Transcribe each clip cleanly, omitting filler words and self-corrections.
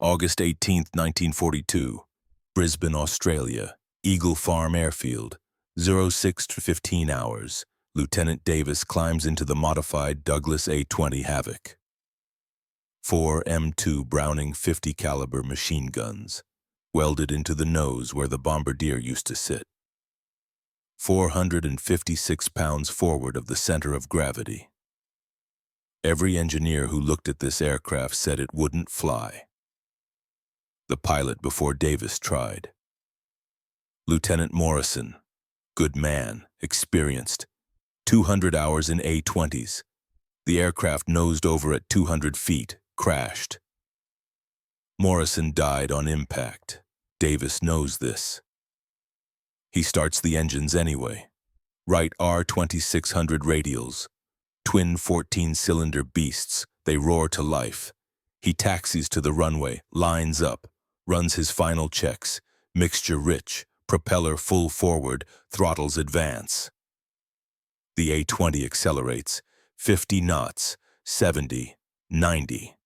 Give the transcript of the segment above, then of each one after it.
August 18, 1942, Brisbane, Australia, Eagle Farm Airfield, 06 to 15 hours. Lieutenant Davis climbs into the modified Douglas A-20 Havoc. 4 M2 Browning 50 caliber machine guns, welded into the nose where the bombardier used to sit. 456 pounds forward of the center of gravity. Every engineer who looked at this aircraft said it wouldn't fly. The pilot before Davis tried. Lieutenant Morrison, good man, experienced, 200 hours in A-20s. The aircraft nosed over at 200 feet, crashed. Morrison died on impact. Davis knows this. He starts the engines anyway. Right R2600 radials, twin 14-cylinder beasts, they roar to life. He taxis to the runway, lines up, runs his final checks, mixture rich, propeller full forward, throttles advance. The A-20 accelerates, 50 knots, 70, 90.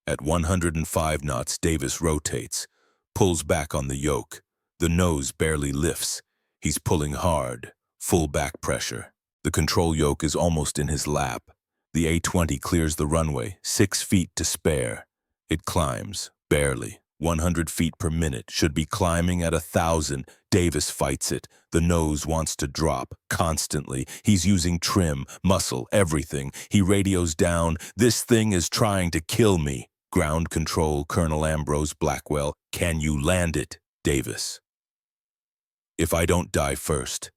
At 105 knots, Davis rotates, pulls back on the yoke. The nose barely lifts. He's pulling hard, full back pressure. The control yoke is almost in his lap. The A-20 clears the runway, 6 feet to spare. It climbs, barely, 100 feet per minute, should be climbing at 1,000. Davis fights it. The nose wants to drop, constantly. He's using trim, muscle, everything. He radios down, "This thing is trying to kill me." Ground control, Colonel Ambrose Blackwell, "Can you land it?" Davis. "If I don't die first."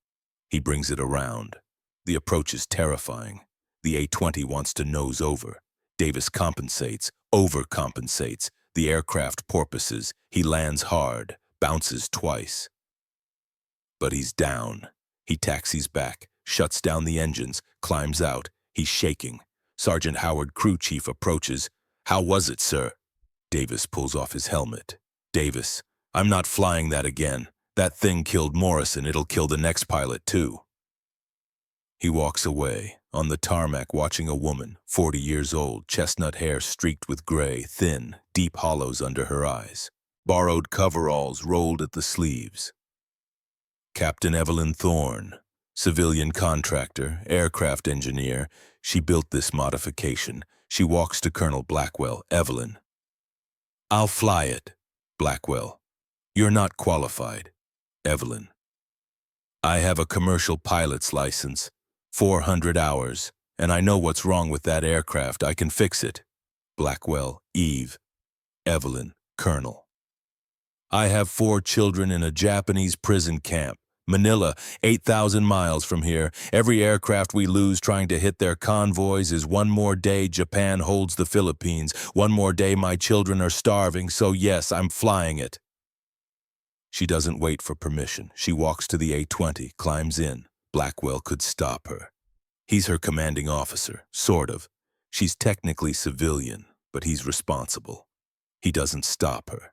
He brings it around. The approach is terrifying. The A-20 wants to nose over. Davis compensates, overcompensates. The aircraft porpoises. He lands hard, bounces twice. But he's down. He taxis back, shuts down the engines, climbs out. He's shaking. Sergeant Howard, crew chief, approaches. "How was it, sir?" Davis pulls off his helmet. "Davis, I'm not flying that again. That thing killed Morrison. It'll kill the next pilot, too." He walks away, on the tarmac watching a woman, 40 years old, chestnut hair streaked with gray, thin, deep hollows under her eyes. Borrowed coveralls rolled at the sleeves. Captain Evelyn Thorne, civilian contractor, aircraft engineer. She built this modification. She walks to Colonel Blackwell. "Evelyn." "I'll fly it." Blackwell. "You're not qualified." Evelyn. "I have a commercial pilot's license, 400 hours, and I know what's wrong with that aircraft. I can fix it." Blackwell. Eve. Evelyn. Colonel. "I have 4 children in a Japanese prison camp. Manila, 8,000 miles from here. Every aircraft we lose trying to hit their convoys is one more day Japan holds the Philippines. One more day my children are starving, so yes, I'm flying it." She doesn't wait for permission. She walks to the A-20, climbs in. Blackwell could stop her. He's her commanding officer, sort of. She's technically civilian, but he's responsible. He doesn't stop her,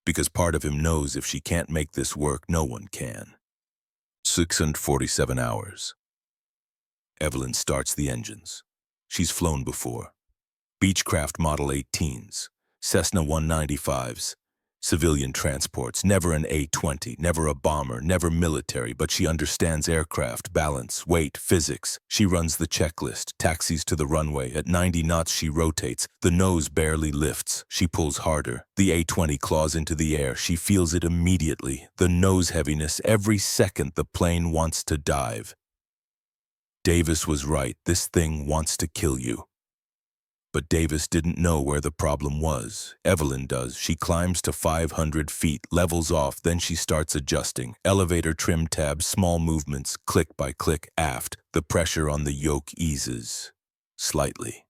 because part of him knows if she can't make this work, no one can. 647 hours. Evelyn starts the engines. She's flown before. Beechcraft Model 18s, Cessna 195s, civilian transports, never an A-20, never a bomber, never military, but she understands aircraft, balance, weight, physics. She runs the checklist, taxis to the runway. At 90 knots she rotates. The nose barely lifts. She pulls harder. The A-20 claws into the air. She feels it immediately. The nose heaviness. Every second the plane wants to dive. Davis was right. This thing wants to kill you. But Davis didn't know where the problem was. Evelyn does. She climbs to 500 feet, levels off, then she starts adjusting. Elevator trim tab, small movements, click by click, aft. The pressure on the yoke eases. Slightly.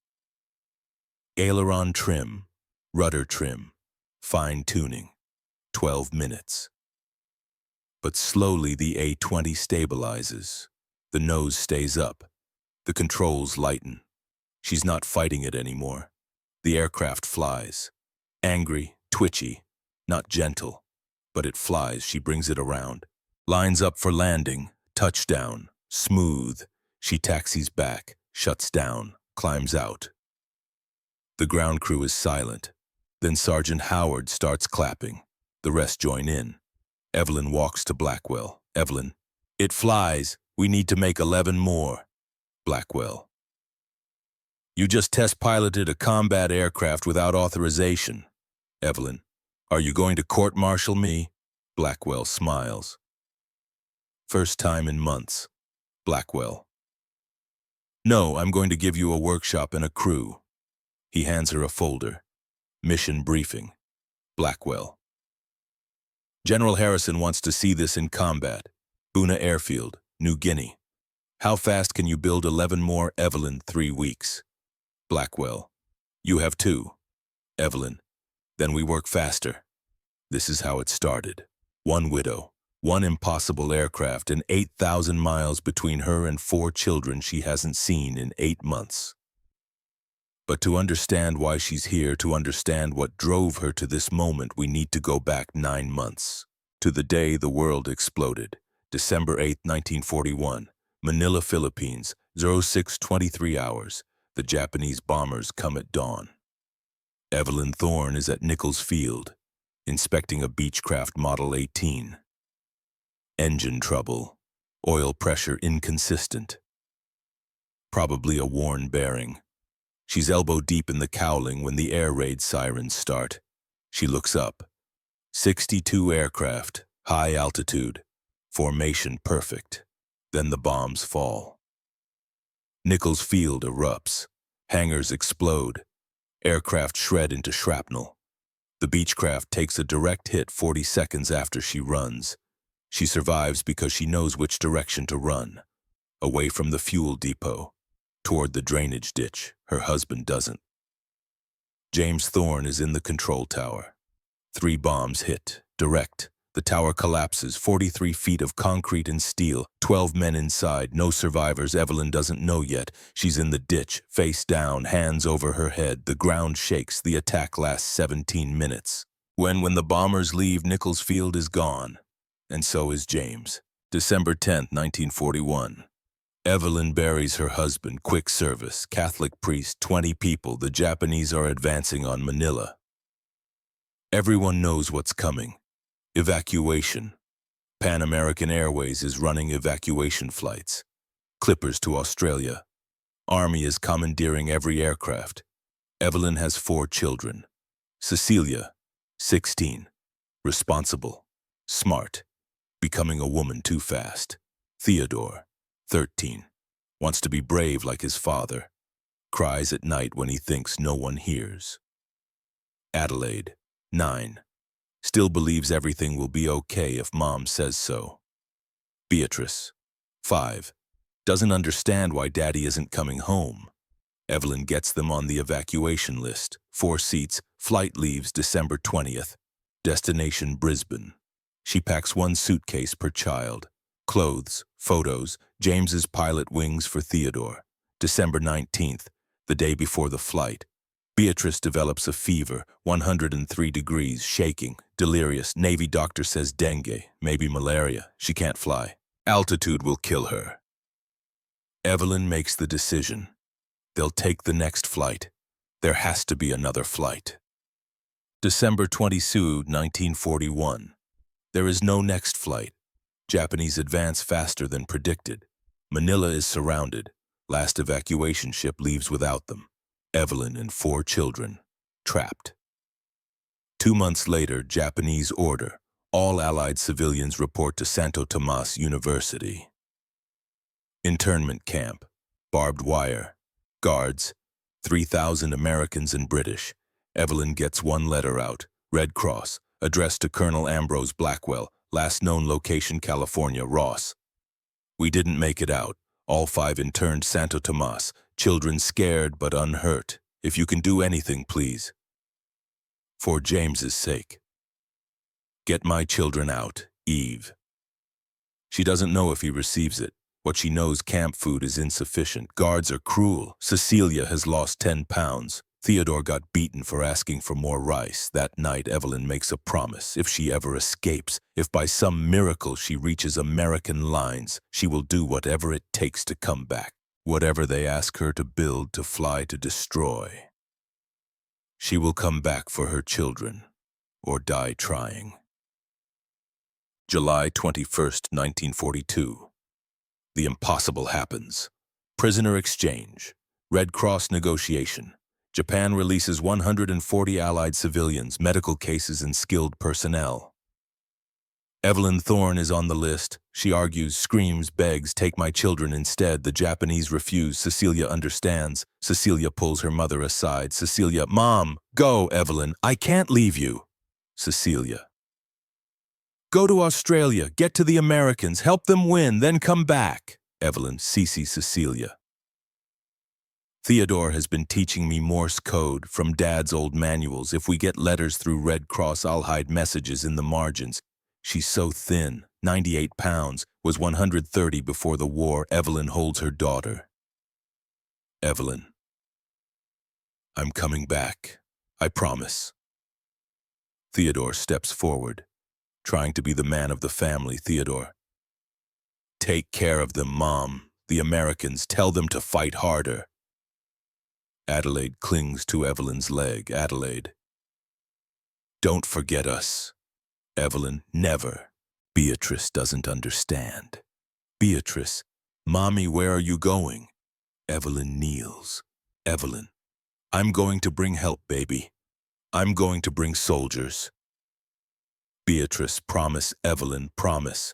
Aileron trim, rudder trim, fine tuning. 12 minutes. But slowly the A-20 stabilizes. The nose stays up. The controls lighten. She's not fighting it anymore. The aircraft flies. Angry, twitchy, not gentle. But it flies. She brings it around. Lines up for landing. Touchdown. Smooth. She taxis back, shuts down, climbs out. The ground crew is silent. Then Sergeant Howard starts clapping. The rest join in. Evelyn walks to Blackwell. Evelyn, it flies. We need to make 11 more. Blackwell, you just test piloted a combat aircraft without authorization. Evelyn, are you going to court-martial me? Blackwell smiles. First time in months. Blackwell, no, I'm going to give you a workshop and a crew. He hands her a folder. Mission briefing. Blackwell, General Harrison wants to see this in combat. Buna Airfield, New Guinea. How fast can you build 11 more? Evelyn, 3 weeks. Blackwell, you have 2. Evelyn, then we work faster. This is how it started. 1 widow, 1 impossible aircraft, and 8,000 miles between her and 4 children she hasn't seen in 8 months. But to understand why she's here, to understand what drove her to this moment, we need to go back 9 months. To the day the world exploded. December 8, 1941. Manila, Philippines, 06:23 hours. The Japanese bombers come at dawn. Evelyn Thorne is at Nichols Field, inspecting a Beechcraft Model 18. Engine trouble. Oil pressure inconsistent. Probably a worn bearing. She's elbow deep in the cowling when the air raid sirens start. She looks up. 62 aircraft, high altitude, formation perfect. Then the bombs fall. Nichols Field erupts. Hangars explode. Aircraft shred into shrapnel. The Beechcraft takes a direct hit 40 seconds after she runs. She survives because she knows which direction to run. Away from the fuel depot. Toward the drainage ditch. Her husband doesn't. James Thorne is in the control tower. 3 bombs hit, direct. The tower collapses, 43 feet of concrete and steel, 12 men inside, no survivors. Evelyn doesn't know yet. She's in the ditch, face down, hands over her head. The ground shakes. The attack lasts 17 minutes. When the bombers leave, Nichols Field is gone. And so is James. December 10th, 1941. Evelyn buries her husband, quick service, Catholic priest, 20 people. The Japanese are advancing on Manila. Everyone knows what's coming. Evacuation. Pan American Airways is running evacuation flights. Clippers to Australia. Army is commandeering every aircraft. Evelyn has 4 children. Cecilia, 16. Responsible. Smart. Becoming a woman too fast. Theodore, 13. Wants to be brave like his father. Cries at night when he thinks no one hears. Adelaide, 9. Still believes everything will be okay if Mom says so. Beatrice, 5. Doesn't understand why Daddy isn't coming home. Evelyn gets them on the evacuation list. 4 seats. Flight leaves December 20th. Destination Brisbane. She packs 1 suitcase per child. Clothes, photos, James's pilot wings for Theodore. December 19th, the day before the flight. Beatrice develops a fever, 103 degrees, shaking, delirious. Navy doctor says dengue, maybe malaria. She can't fly. Altitude will kill her. Evelyn makes the decision. They'll take the next flight. There has to be another flight. December 22, 1941. There is no next flight. Japanese advance faster than predicted. Manila is surrounded. Last evacuation ship leaves without them. Evelyn and 4 children, trapped. 2 months later, Japanese order. All Allied civilians report to Santo Tomas University. Internment camp. Barbed wire. Guards. 3,000 Americans and British. Evelyn gets 1 letter out. Red Cross. Addressed to Colonel Ambrose Blackwell. Last known location, California, Ross. We didn't make it out. All 5 interned Santo Tomas. Children scared but unhurt. If you can do anything, please. For James's sake. Get my children out, Eve. She doesn't know if he receives it. What she knows, camp food is insufficient. Guards are cruel. Cecilia has lost 10 pounds. Theodore got beaten for asking for more rice. That night, Evelyn makes a promise. If she ever escapes, if by some miracle she reaches American lines, she will do whatever it takes to come back. Whatever they ask her to build, to fly, to destroy. She will come back for her children, or die trying. July 21st, 1942. The impossible happens. Prisoner exchange. Red Cross negotiation. Japan releases 140 Allied civilians, medical cases, and skilled personnel. Evelyn Thorne is on the list. She argues, screams, begs, take my children instead. The Japanese refuse. Cecilia understands. Cecilia pulls her mother aside. Cecilia, Mom, go, Evelyn. I can't leave you. Cecilia. Go to Australia, get to the Americans, help them win, then come back. Evelyn, Cecilia. Theodore has been teaching me Morse code from Dad's old manuals. If we get letters through Red Cross, I'll hide messages in the margins. She's so thin, 98 pounds, was 130 before the war. Evelyn holds her daughter. Evelyn. I'm coming back. I promise. Theodore steps forward, trying to be the man of the family. Theodore. Take care of them, Mom. The Americans, tell them to fight harder. Adelaide clings to Evelyn's leg. Adelaide. Don't forget us. Evelyn, never. Beatrice doesn't understand. Beatrice, Mommy, where are you going? Evelyn kneels. Evelyn, I'm going to bring help, baby. I'm going to bring soldiers. Beatrice, promise. Evelyn, promise.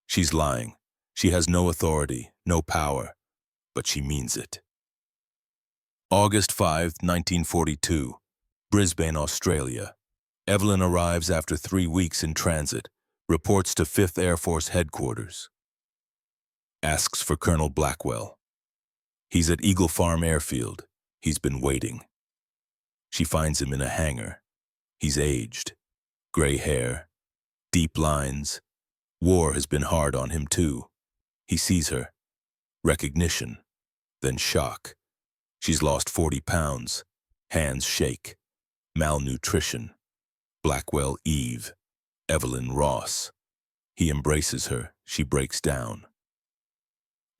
She's lying. She has no authority, no power, but she means it. August 5, 1942, Brisbane, Australia. Evelyn arrives after 3 weeks in transit, reports to 5th Air Force Headquarters. Asks for Colonel Blackwell. He's at Eagle Farm Airfield. He's been waiting. She finds him in a hangar. He's aged. Gray hair. Deep lines. War has been hard on him too. He sees her. Recognition. Then shock. She's lost 40 pounds. Hands shake. Malnutrition. Blackwell Eve. Evelyn Ross. He embraces her. She breaks down.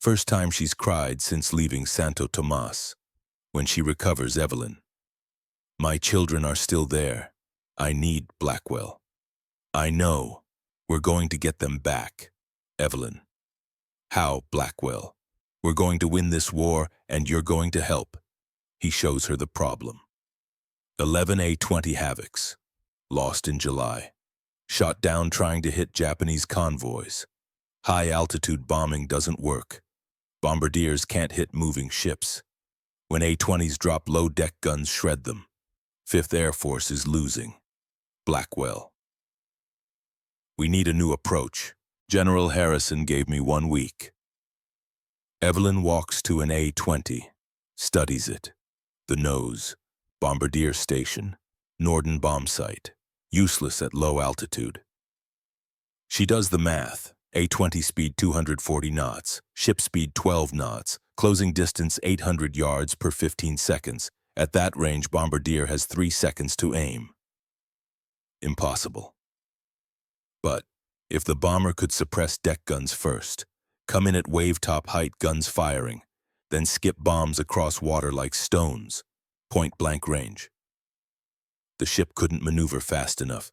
First time she's cried since leaving Santo Tomas. When she recovers, Evelyn. My children are still there. I need Blackwell. I know. We're going to get them back. Evelyn. How, Blackwell? We're going to win this war, and you're going to help. He shows her the problem. 11 A-20 Havocs. Lost in July. Shot down trying to hit Japanese convoys. High-altitude bombing doesn't work. Bombardiers can't hit moving ships. When A-20s drop, low-deck guns shred them. 5th Air Force is losing. Blackwell. We need a new approach. General Harrison gave me 1 week. Evelyn walks to an A-20, studies it. The nose, bombardier station, Norden bomb site, useless at low altitude. She does the math. A-20 speed 240 knots, ship speed 12 knots, closing distance 800 yards per 15 seconds. At that range, bombardier has 3 seconds to aim. Impossible. But if the bomber could suppress deck guns first, come in at wave-top height, guns firing, then skip bombs across water like stones, point-blank range. The ship couldn't maneuver fast enough,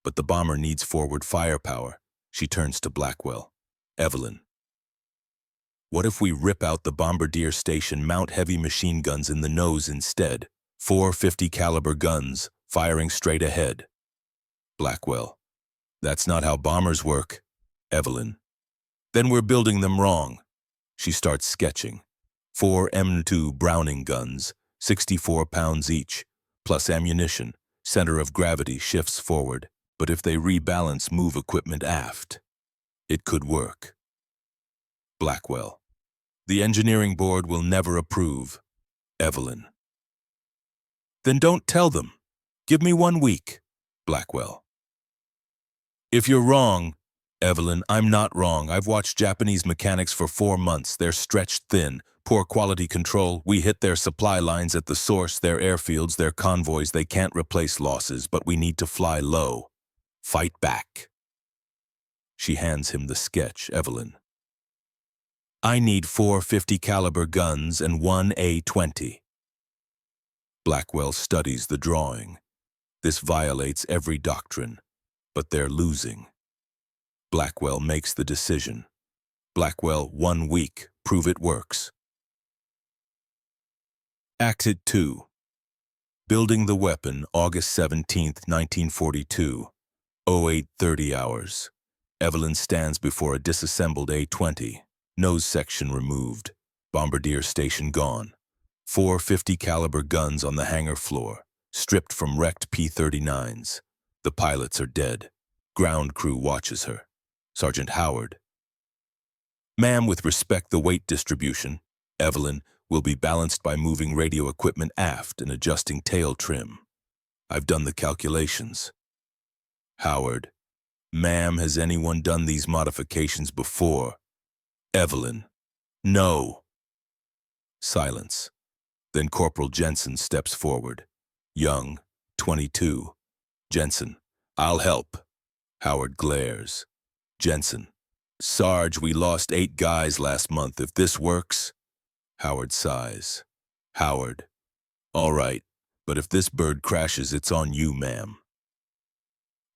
but the bomber needs forward firepower. She turns to Blackwell. Evelyn. What if we rip out the bombardier station, mount heavy machine guns in the nose instead? 4 50 caliber guns, firing straight ahead. Blackwell. That's not how bombers work. Evelyn. Then we're building them wrong. She starts sketching. 4 M2 Browning guns, 64 pounds each, plus ammunition. Center of gravity shifts forward, but if they rebalance, move equipment aft. It could work. Blackwell. The engineering board will never approve. Evelyn. Then don't tell them. Give me 1 week. Blackwell. If you're wrong, Evelyn, I'm not wrong. I've watched Japanese mechanics for 4 months. They're stretched thin, poor quality control. We hit their supply lines at the source, their airfields, their convoys. They can't replace losses, but we need to fly low. Fight back. She hands him the sketch. Evelyn. I need 4 50 caliber guns and 1 A-20. Blackwell studies the drawing. This violates every doctrine, but they're losing. Blackwell makes the decision. Blackwell, 1 week, prove it works. Acted 2. Building the weapon, August 17, 1942, 08:30 hours. Evelyn stands before a disassembled A-20, nose section removed, bombardier station gone. 4 50 caliber guns on the hangar floor, stripped from wrecked P-39s. The pilots are dead. Ground crew watches her. Sergeant Howard. Ma'am, with respect the weight distribution, Evelyn, will be balanced by moving radio equipment aft and adjusting tail trim. I've done the calculations. Howard. Ma'am, has anyone done these modifications before? Evelyn. No. Silence. Then Corporal Jensen steps forward. Young, 22. Jensen. I'll help. Howard glares. Jensen. Sarge, we lost 8 guys last month. If this works... Howard sighs. Howard. All right, but if this bird crashes, it's on you, ma'am.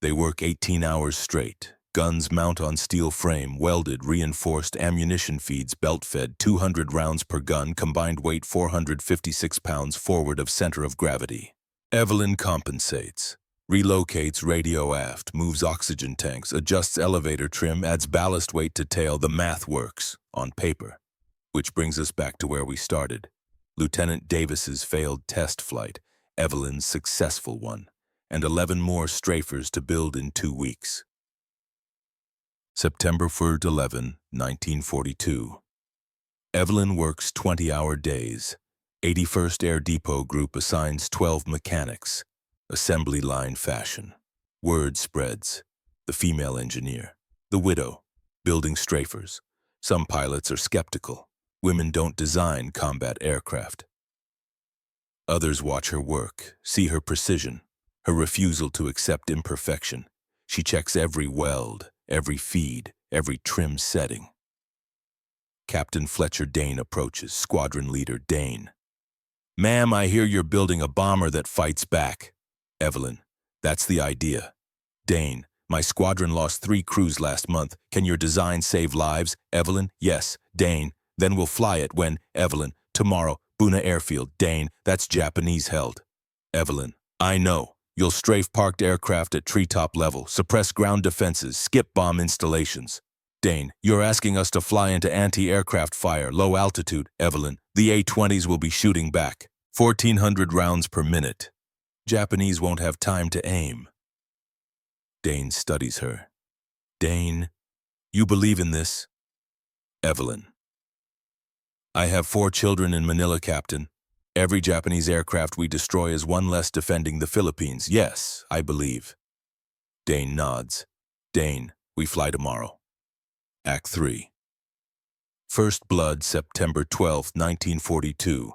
They work 18 hours straight. Guns mount on steel frame, welded, reinforced, ammunition feeds, belt-fed, 200 rounds per gun, combined weight 456 pounds forward of center of gravity. Evelyn compensates. Relocates radio aft, moves oxygen tanks, adjusts elevator trim, adds ballast weight to tail. The math works, on paper. Which brings us back to where we started. Lieutenant Davis's failed test flight, Evelyn's successful one, and 11 more strafers to build in 2 weeks. September 11, 1942. Evelyn works 20-hour days. 81st Air Depot Group assigns 12 mechanics. Assembly line fashion. Word spreads. The female engineer. The widow. Building strafers. Some pilots are skeptical. Women don't design combat aircraft. Others watch her work, see her precision, her refusal to accept imperfection. She checks every weld, every feed, every trim setting. Captain Fletcher Dane approaches, squadron leader Dane. Ma'am, I hear you're building a bomber that fights back. Evelyn, that's the idea. Dane, my squadron lost 3 crews last month. Can your design save lives? Evelyn, yes. Dane, then we'll fly it when, Evelyn, tomorrow, Buna Airfield. Dane, that's Japanese held. Evelyn, I know. You'll strafe parked aircraft at treetop level, suppress ground defenses, skip bomb installations. Dane, you're asking us to fly into anti-aircraft fire, low altitude. Evelyn, the A-20s will be shooting back. 1,400 rounds per minute. Japanese won't have time to aim. Dane studies her. Dane, you believe in this? Evelyn. I have 4 children in Manila, Captain. Every Japanese aircraft we destroy is one less defending the Philippines. Yes, I believe. Dane nods. Dane, we fly tomorrow. Act 3. First Blood, September 12, 1942.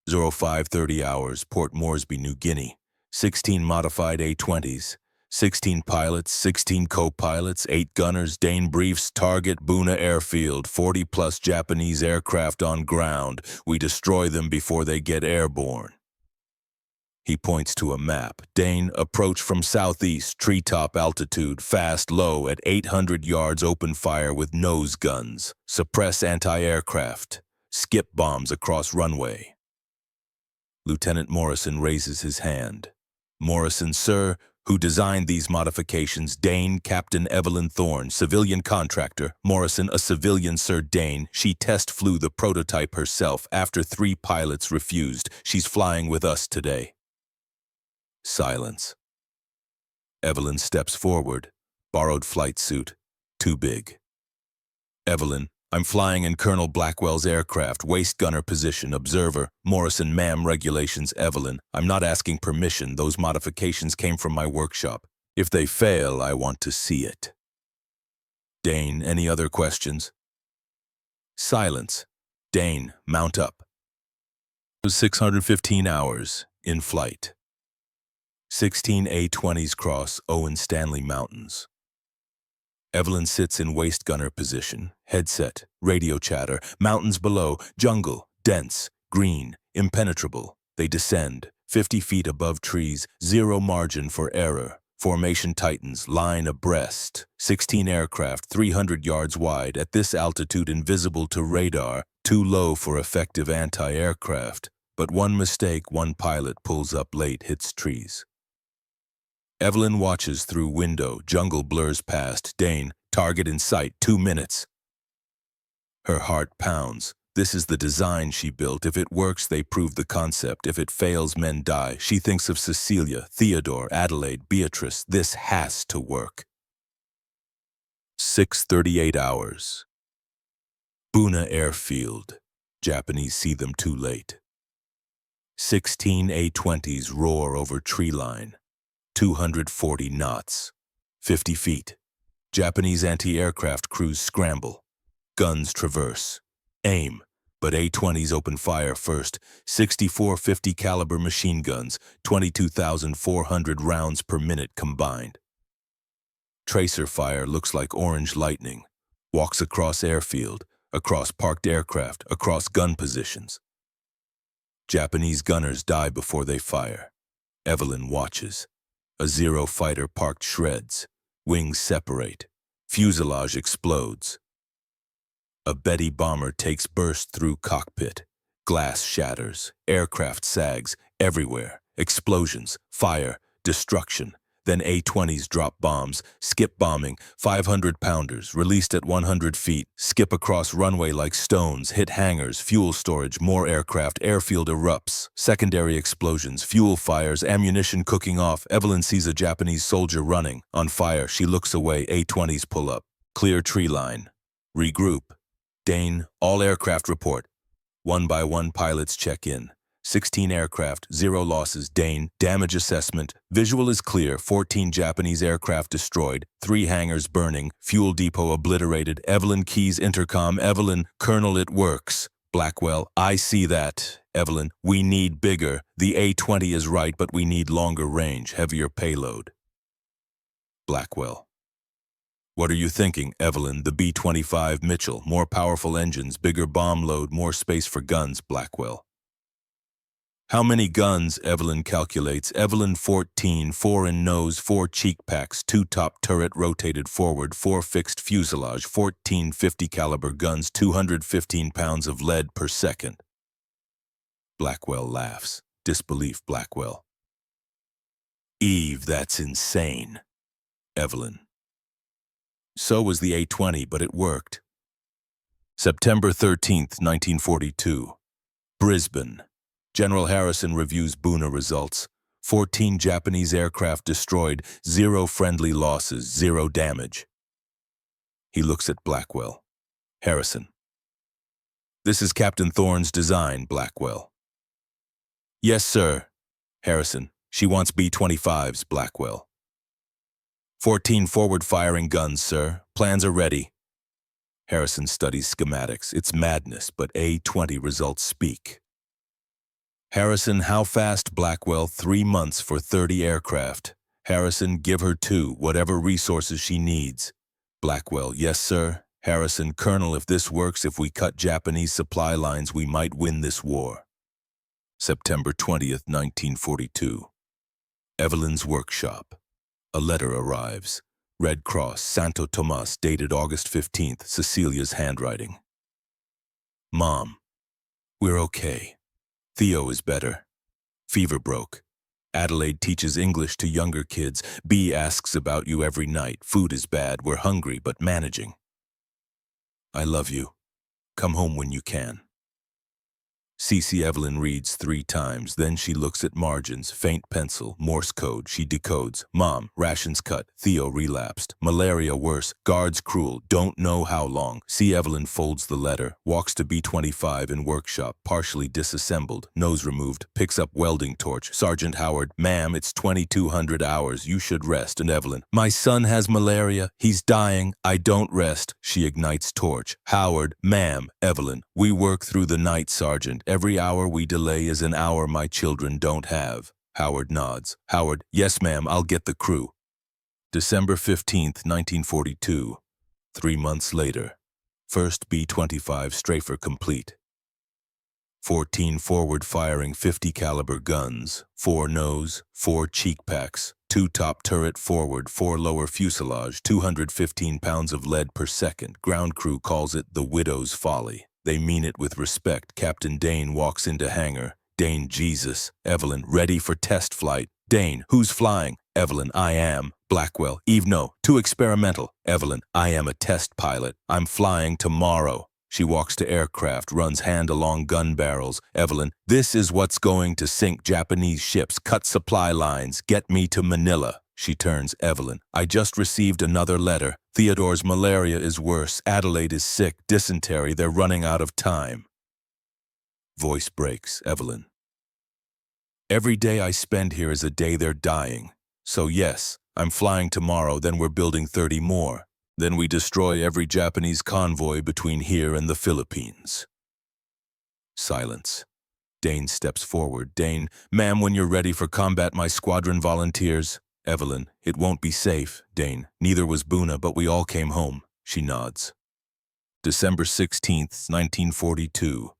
05:30 hours, Port Moresby, New Guinea. 16 modified A-20s. 16 pilots, 16 co-pilots, 8 gunners. Dane briefs target Buna Airfield, 40-plus Japanese aircraft on ground. We destroy them before they get airborne. He points to a map. Dane, approach from southeast, treetop altitude, fast, low, at 800 yards, open fire with nose guns. Suppress anti-aircraft. Skip bombs across runway. Lieutenant Morrison raises his hand. Morrison, sir, who designed these modifications? Dane, Captain Evelyn Thorne, civilian contractor. Morrison, a civilian, sir. Dane, she test flew the prototype herself after 3 pilots refused. She's flying with us today. Silence. Evelyn steps forward. Borrowed flight suit. Too big. Evelyn, I'm flying in Colonel Blackwell's aircraft, waist gunner position, observer. Morrison, ma'am, regulations. Evelyn, I'm not asking permission. Those modifications came from my workshop. If they fail, I want to see it. Dane, any other questions? Silence. Dane, mount up. 615 hours, in flight. 16 A-20s cross Owen Stanley Mountains. Evelyn sits in waist gunner position, headset, radio chatter, mountains below, jungle, dense, green, impenetrable. They descend, 50 feet above trees, zero margin for error. Formation tightens, line abreast. 16 aircraft, 300 yards wide, at this altitude invisible to radar, too low for effective anti-aircraft. But one mistake, one pilot pulls up late, hits trees. Evelyn watches through window, jungle blurs past. Dane, target in sight, 2 minutes. Her heart pounds. This is the design she built. If it works, they prove the concept. If it fails, men die. She thinks of Cecilia, Theodore, Adelaide, Beatrice. This has to work. 6:38 hours. Buna Airfield. Japanese see them too late. 16 A-20s roar over tree line. 240 knots. 50 feet. Japanese anti-aircraft crews scramble. Guns traverse. Aim. But A-20s open fire first. 64 50 caliber machine guns, 22,400 rounds per minute combined. Tracer fire looks like orange lightning. Walks across airfield, across parked aircraft, across gun positions. Japanese gunners die before they fire. Evelyn watches. A Zero fighter parked shreds. Wings separate. Fuselage explodes. A Betty bomber takes burst through cockpit. Glass shatters. Aircraft sags. Everywhere. Explosions. Fire. Destruction. Then A-20s drop bombs. Skip bombing. 500-pounders. Released at 100 feet. Skip across runway like stones. Hit hangars. Fuel storage. More aircraft. Airfield erupts. Secondary explosions. Fuel fires. Ammunition cooking off. Evelyn sees a Japanese soldier running. On fire. She looks away. A-20s pull up. Clear tree line. Regroup. Dane, all aircraft report. One by one pilots check in. 16 aircraft, 0 losses. Dane, damage assessment. Visual is clear. 14 Japanese aircraft destroyed. 3 hangars burning. Fuel depot obliterated. Evelyn keys intercom. Evelyn, Colonel, it works. Blackwell, I see that. Evelyn, we need bigger. The A-20 is right, but we need longer range, heavier payload. Blackwell. What are you thinking, Evelyn? The B-25 Mitchell, more powerful engines, bigger bomb load, more space for guns. Blackwell. How many guns? Evelyn calculates. Evelyn 14, 4 in nose, 4 cheek packs, 2 top turret rotated forward, 4 fixed fuselage, 14 50 caliber guns, 215 pounds of lead per second. Blackwell laughs. Disbelief. Blackwell. Eve, that's insane. Evelyn. So was the A-20, but it worked. September 13th, 1942. Brisbane. General Harrison reviews Buna results. 14 Japanese aircraft destroyed, 0 friendly losses, 0 damage. He looks at Blackwell. Harrison. This is Captain Thorne's design, Blackwell. Yes, sir. Harrison. She wants B-25s, Blackwell. 14 forward-firing guns, sir. Plans are ready. Harrison studies schematics. It's madness, but A-20 results speak. Harrison, how fast? Blackwell, 3 months for 30 aircraft. Harrison, give her 2, whatever resources she needs. Blackwell, yes, sir. Harrison, Colonel, if this works, if we cut Japanese supply lines, we might win this war. September 20th, 1942. Evelyn's workshop. A letter arrives. Red Cross, Santo Tomas, dated August 15th, Cecilia's handwriting. Mom, we're okay. Theo is better. Fever broke. Adelaide teaches English to younger kids. B asks about you every night. Food is bad. We're hungry, but managing. I love you. Come home when you can. Cece Evelyn reads 3 times, then she looks at margins, faint pencil, Morse code, she decodes. Mom, rations cut, Theo relapsed, malaria worse, guards cruel, don't know how long. C. Evelyn folds the letter, walks to B-25 in workshop, partially disassembled, nose removed, picks up welding torch. Sergeant Howard, ma'am, it's 2200 hours, you should rest. And Evelyn, my son has malaria, he's dying, I don't rest. She ignites torch. Howard, ma'am. Evelyn, we work through the night, Sergeant. Every hour we delay is an hour my children don't have. Howard nods. Howard, yes ma'am, I'll get the crew. December 15th, 1942. 3 months later. First B-25 strafer complete. 14 forward-firing 50 caliber guns, 4 nose, 4 cheek packs, 2 top turret forward, 4 lower fuselage, 215 pounds of lead per second. Ground crew calls it the widow's folly. They mean it with respect. Captain Dane walks into hangar. Dane, Jesus. Evelyn, ready for test flight. Dane, who's flying? Evelyn, I am. Blackwell, Eve, no, too experimental. Evelyn, I am a test pilot. I'm flying tomorrow. She walks to aircraft, runs hand along gun barrels. Evelyn, this is what's going to sink Japanese ships. Cut supply lines. Get me to Manila. She turns. Evelyn, I just received another letter. Theodore's malaria is worse. Adelaide is sick. Dysentery. They're running out of time. Voice breaks. Evelyn, every day I spend here is a day they're dying. So yes, I'm flying tomorrow, then we're building 30 more. Then we destroy every Japanese convoy between here and the Philippines. Silence. Dane steps forward. Dane, ma'am, when you're ready for combat, my squadron volunteers. Evelyn, it won't be safe. Dane, neither was Buna, but we all came home. She nods. December 16th, 1942.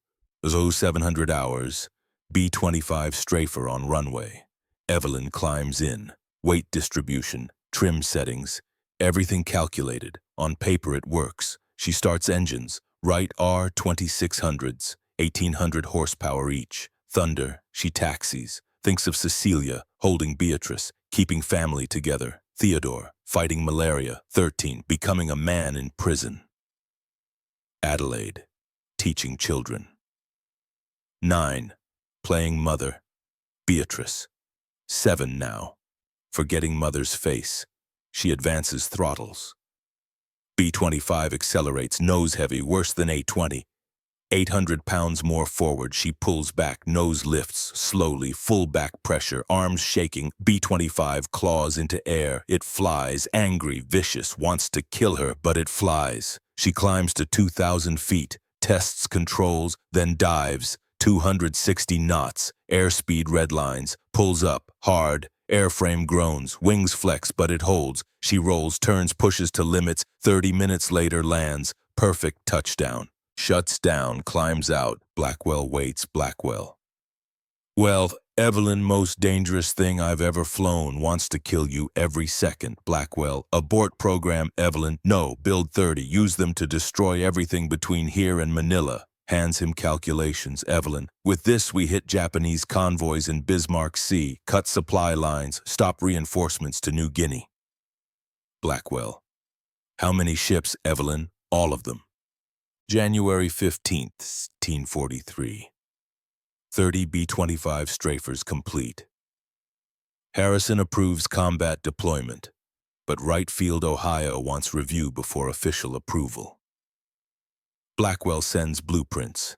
0700 hours. B-25 strafer on runway. Evelyn climbs in. Weight distribution, trim settings, everything calculated. On paper it works. She starts engines. Wright R2600s, 1800 horsepower each. Thunder. She taxis. Thinks of Cecilia, holding Beatrice, keeping family together. Theodore, fighting malaria. 13, becoming a man in prison. Adelaide, teaching children. 9, playing mother. Beatrice. 7 now. Forgetting mother's face. She advances throttles. B-25 accelerates, nose heavy, worse than A-20. 800 pounds more forward, she pulls back, nose lifts, slowly, full back pressure, arms shaking. B-25 claws into air. It flies, angry, vicious, wants to kill her, but it flies. She climbs to 2,000 feet, tests controls, then dives. 260 knots, airspeed redlines, pulls up, hard, airframe groans, wings flex, but it holds. She rolls, turns, pushes to limits, 30 minutes later lands, perfect touchdown. Shuts down, climbs out, Blackwell waits, Blackwell. Well, Evelyn, most dangerous thing I've ever flown, wants to kill you every second, Blackwell. Abort program, Evelyn. No, build 30, use them to destroy everything between here and Manila. Hands him calculations. Evelyn, with this we hit Japanese convoys in Bismarck Sea, cut supply lines, stop reinforcements to New Guinea. Blackwell, how many ships, Evelyn? All of them. January 15th, 1943. 30 B-25 strafers complete. Harrison approves combat deployment, but Wright Field, Ohio wants review before official approval. Blackwell sends blueprints.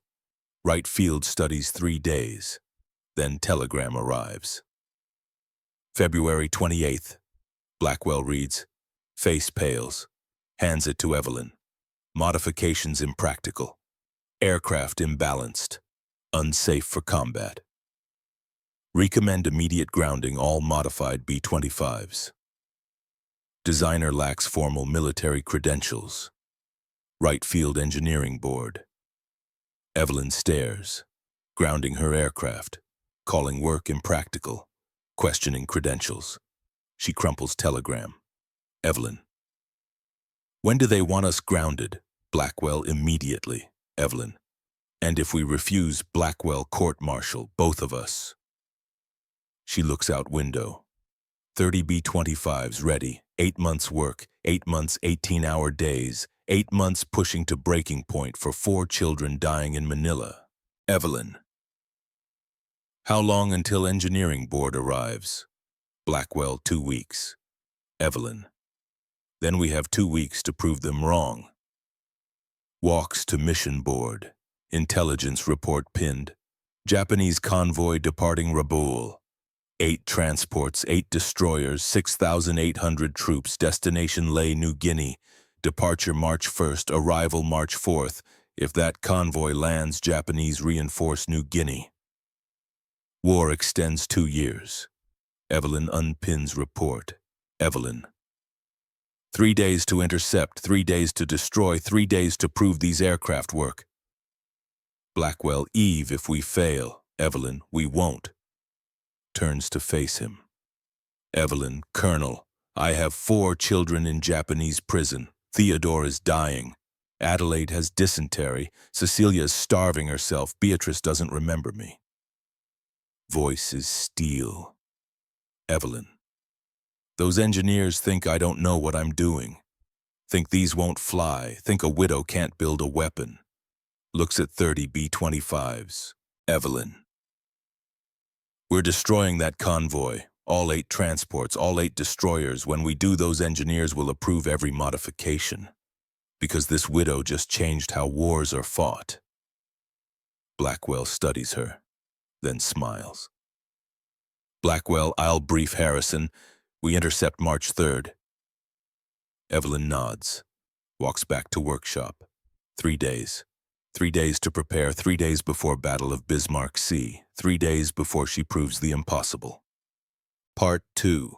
Wright Field studies 3 days. Then telegram arrives. February 28th. Blackwell reads, face pales, hands it to Evelyn. Modifications impractical. Aircraft imbalanced. Unsafe for combat. Recommend immediate grounding all modified B-25s. Designer lacks formal military credentials. Wright Field Engineering Board. Evelyn stares, grounding her aircraft, calling work impractical, questioning credentials. She crumples telegram. Evelyn. When do they want us grounded? Blackwell, immediately. Evelyn. And if we refuse, Blackwell court-martial, both of us. She looks out window. 30 B-25s ready, 8 months work, 8 months 18-hour days, 8 months pushing to breaking point for 4 children dying in Manila. Evelyn. How long until engineering board arrives? Blackwell, 2 weeks. Evelyn. Then we have 2 weeks to prove them wrong. Walks to mission board. Intelligence report pinned. Japanese convoy departing Rabaul. 8 transports, 8 destroyers, 6,800 troops, destination Lae, New Guinea. Departure March 1st, arrival March 4th. If that convoy lands, Japanese reinforce New Guinea. War extends 2 years. Evelyn unpins report. Evelyn. 3 days to intercept, 3 days to destroy, 3 days to prove these aircraft work. Blackwell, Eve, if we fail. Evelyn, we won't. Turns to face him. Evelyn, Colonel, I have 4 children in Japanese prison. Theodore is dying. Adelaide has dysentery. Cecilia is starving herself. Beatrice doesn't remember me. Voice is steel. Evelyn. Those engineers think I don't know what I'm doing. Think these won't fly. Think a widow can't build a weapon. Looks at 30 B-25s. Evelyn. We're destroying that convoy. All 8 transports, all 8 destroyers. When we do, those engineers will approve every modification. Because this widow just changed how wars are fought. Blackwell studies her, then smiles. Blackwell, I'll brief Harrison. We intercept March 3rd. Evelyn nods, walks back to workshop. 3 days. 3 days to prepare, 3 days before Battle of Bismarck Sea, 3 days before she proves the impossible. Part 2.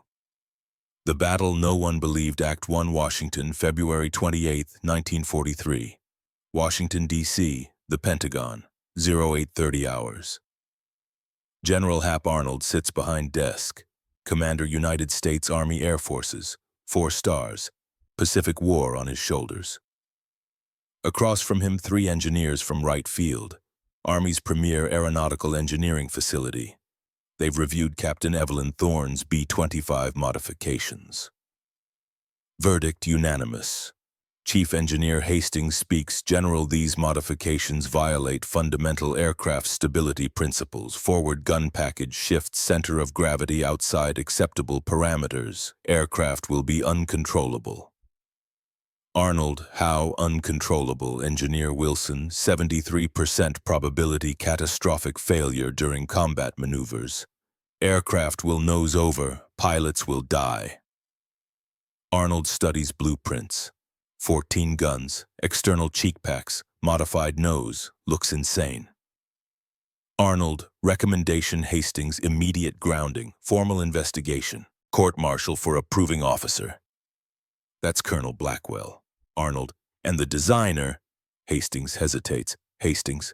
The Battle No One Believed, Act 1, Washington, February 28, 1943. Washington, D.C., the Pentagon, 0830 hours. General Hap Arnold sits behind desk. Commander, United States Army Air Forces, 4 stars, Pacific War on his shoulders. Across from him, 3 engineers from Wright Field, Army's premier aeronautical engineering facility. They've reviewed Captain Evelyn Thorne's B-25 modifications. Verdict unanimous. Chief Engineer Hastings speaks, General, these modifications violate fundamental aircraft stability principles. Forward gun package shifts center of gravity outside acceptable parameters. Aircraft will be uncontrollable. Arnold, how uncontrollable? Engineer Wilson, 73% probability catastrophic failure during combat maneuvers. Aircraft will nose over, pilots will die. Arnold studies blueprints. 14 guns, external cheek packs, modified nose, looks insane. Arnold, recommendation Hastings, immediate grounding, formal investigation, court-martial for approving officer. That's Colonel Blackwell. Arnold, and the designer. Hastings hesitates. Hastings.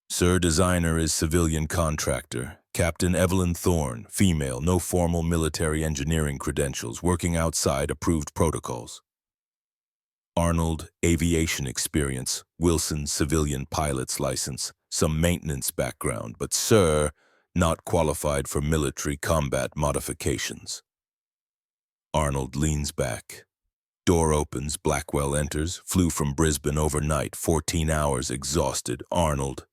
Sir, designer is civilian contractor. Captain Evelyn Thorne, female, no formal military engineering credentials, working outside approved protocols. Arnold, aviation experience. Wilson, civilian pilot's license, some maintenance background, but sir, not qualified for military combat modifications. Arnold leans back. Door opens, Blackwell enters, flew from Brisbane overnight, 14 hours, exhausted. Arnold.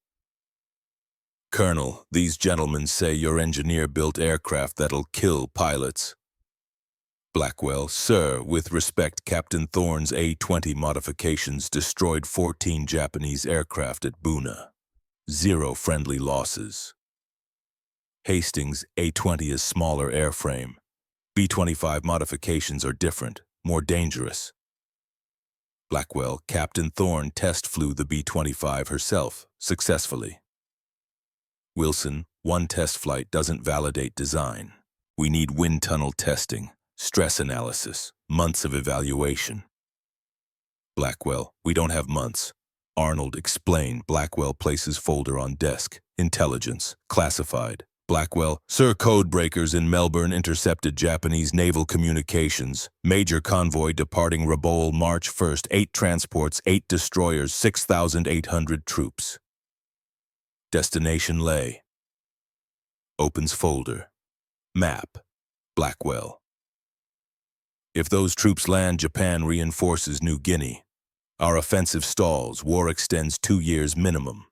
Colonel, these gentlemen say your engineer built aircraft that'll kill pilots. Blackwell, sir, with respect, Captain Thorne's A-20 modifications destroyed 14 Japanese aircraft at Buna. 0 friendly losses. Hastings, A-20 is smaller airframe. B-25 modifications are different, more dangerous. Blackwell, Captain Thorne test flew the B-25 herself, successfully. Wilson, 1 test flight doesn't validate design. We need wind tunnel testing, stress analysis, months of evaluation. Blackwell, we don't have months. Arnold, explain. Blackwell places folder on desk. Intelligence, classified. Blackwell, sir, code breakers in Melbourne intercepted Japanese naval communications. Major convoy departing Rabaul March 1st, 8 transports, 8 destroyers, 6,800 troops. Destination Leh. Opens folder. Map. Blackwell. If those troops land, Japan reinforces New Guinea. Our offensive stalls. War extends 2 years minimum.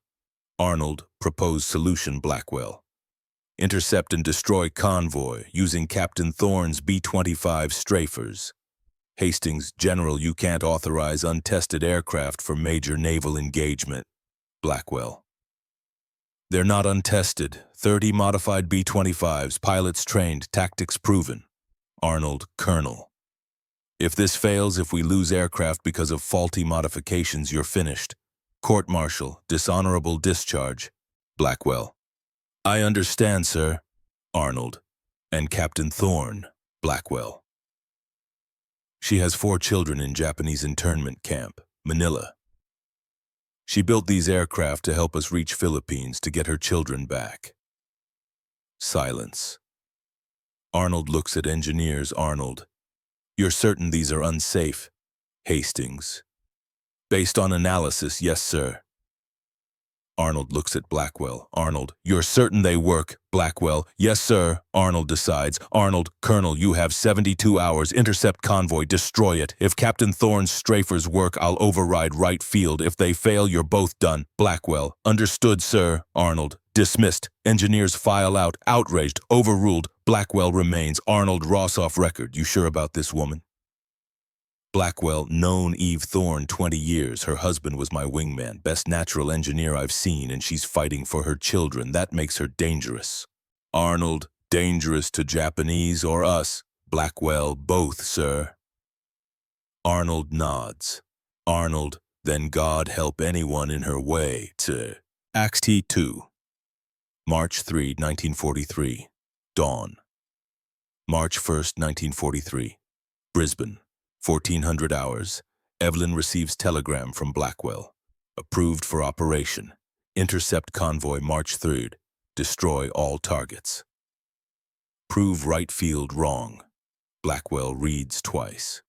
Arnold, proposed solution. Blackwell. Intercept and destroy convoy using Captain Thorne's B-25 strafers. Hastings, General, you can't authorize untested aircraft for major naval engagement. Blackwell. They're not untested. 30 modified B-25s, pilots trained, tactics proven. Arnold, Colonel. If this fails, if we lose aircraft because of faulty modifications, you're finished. Court-martial, dishonorable discharge. Blackwell. I understand, sir. Arnold. And Captain Thorne. Blackwell. She has 4 children in Japanese internment camp, Manila. She built these aircraft to help us reach Philippines to get her children back. Silence. Arnold looks at engineers. Arnold, you're certain these are unsafe? Hastings. Based on analysis, yes, sir. Arnold looks at Blackwell. Arnold, you're certain they work? Blackwell, yes, sir. Arnold decides. Arnold, Colonel, you have 72 hours. Intercept convoy, destroy it. If Captain Thorne's strafers work, I'll override right field. If they fail, you're both done. Blackwell, understood, sir. Arnold, dismissed. Engineers file out. Outraged, overruled. Blackwell remains. Arnold, Ross off record. You sure about this woman? Blackwell, known Eve Thorne 20 years. Her husband was my wingman, best natural engineer I've seen, and she's fighting for her children. That makes her dangerous. Arnold, dangerous to Japanese or us? Blackwell, both, sir. Arnold nods. Arnold, then God help anyone in her way to Act 2. March 3, 1943. Dawn. March 1st, 1943. Brisbane. 1400 hours. Evelyn receives telegram from Blackwell. Approved for operation. Intercept convoy March 3rd. Destroy all targets. Prove right field wrong. Blackwell reads twice.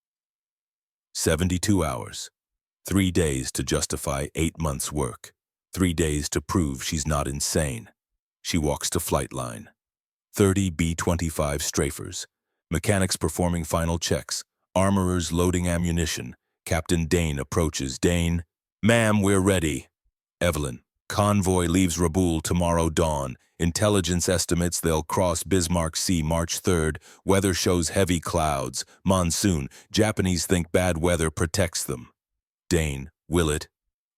72 hours. 3 days to justify 8 months' work. 3 days to prove she's not insane. She walks to flight line. 30 B-25 strafers. Mechanics performing final checks. Armorers loading ammunition. Captain Dane approaches. Dane, ma'am, we're ready. Evelyn, convoy leaves Rabaul tomorrow dawn. Intelligence estimates they'll cross Bismarck Sea March 3rd. Weather shows heavy clouds. Monsoon. Japanese think bad weather protects them. Dane, will it?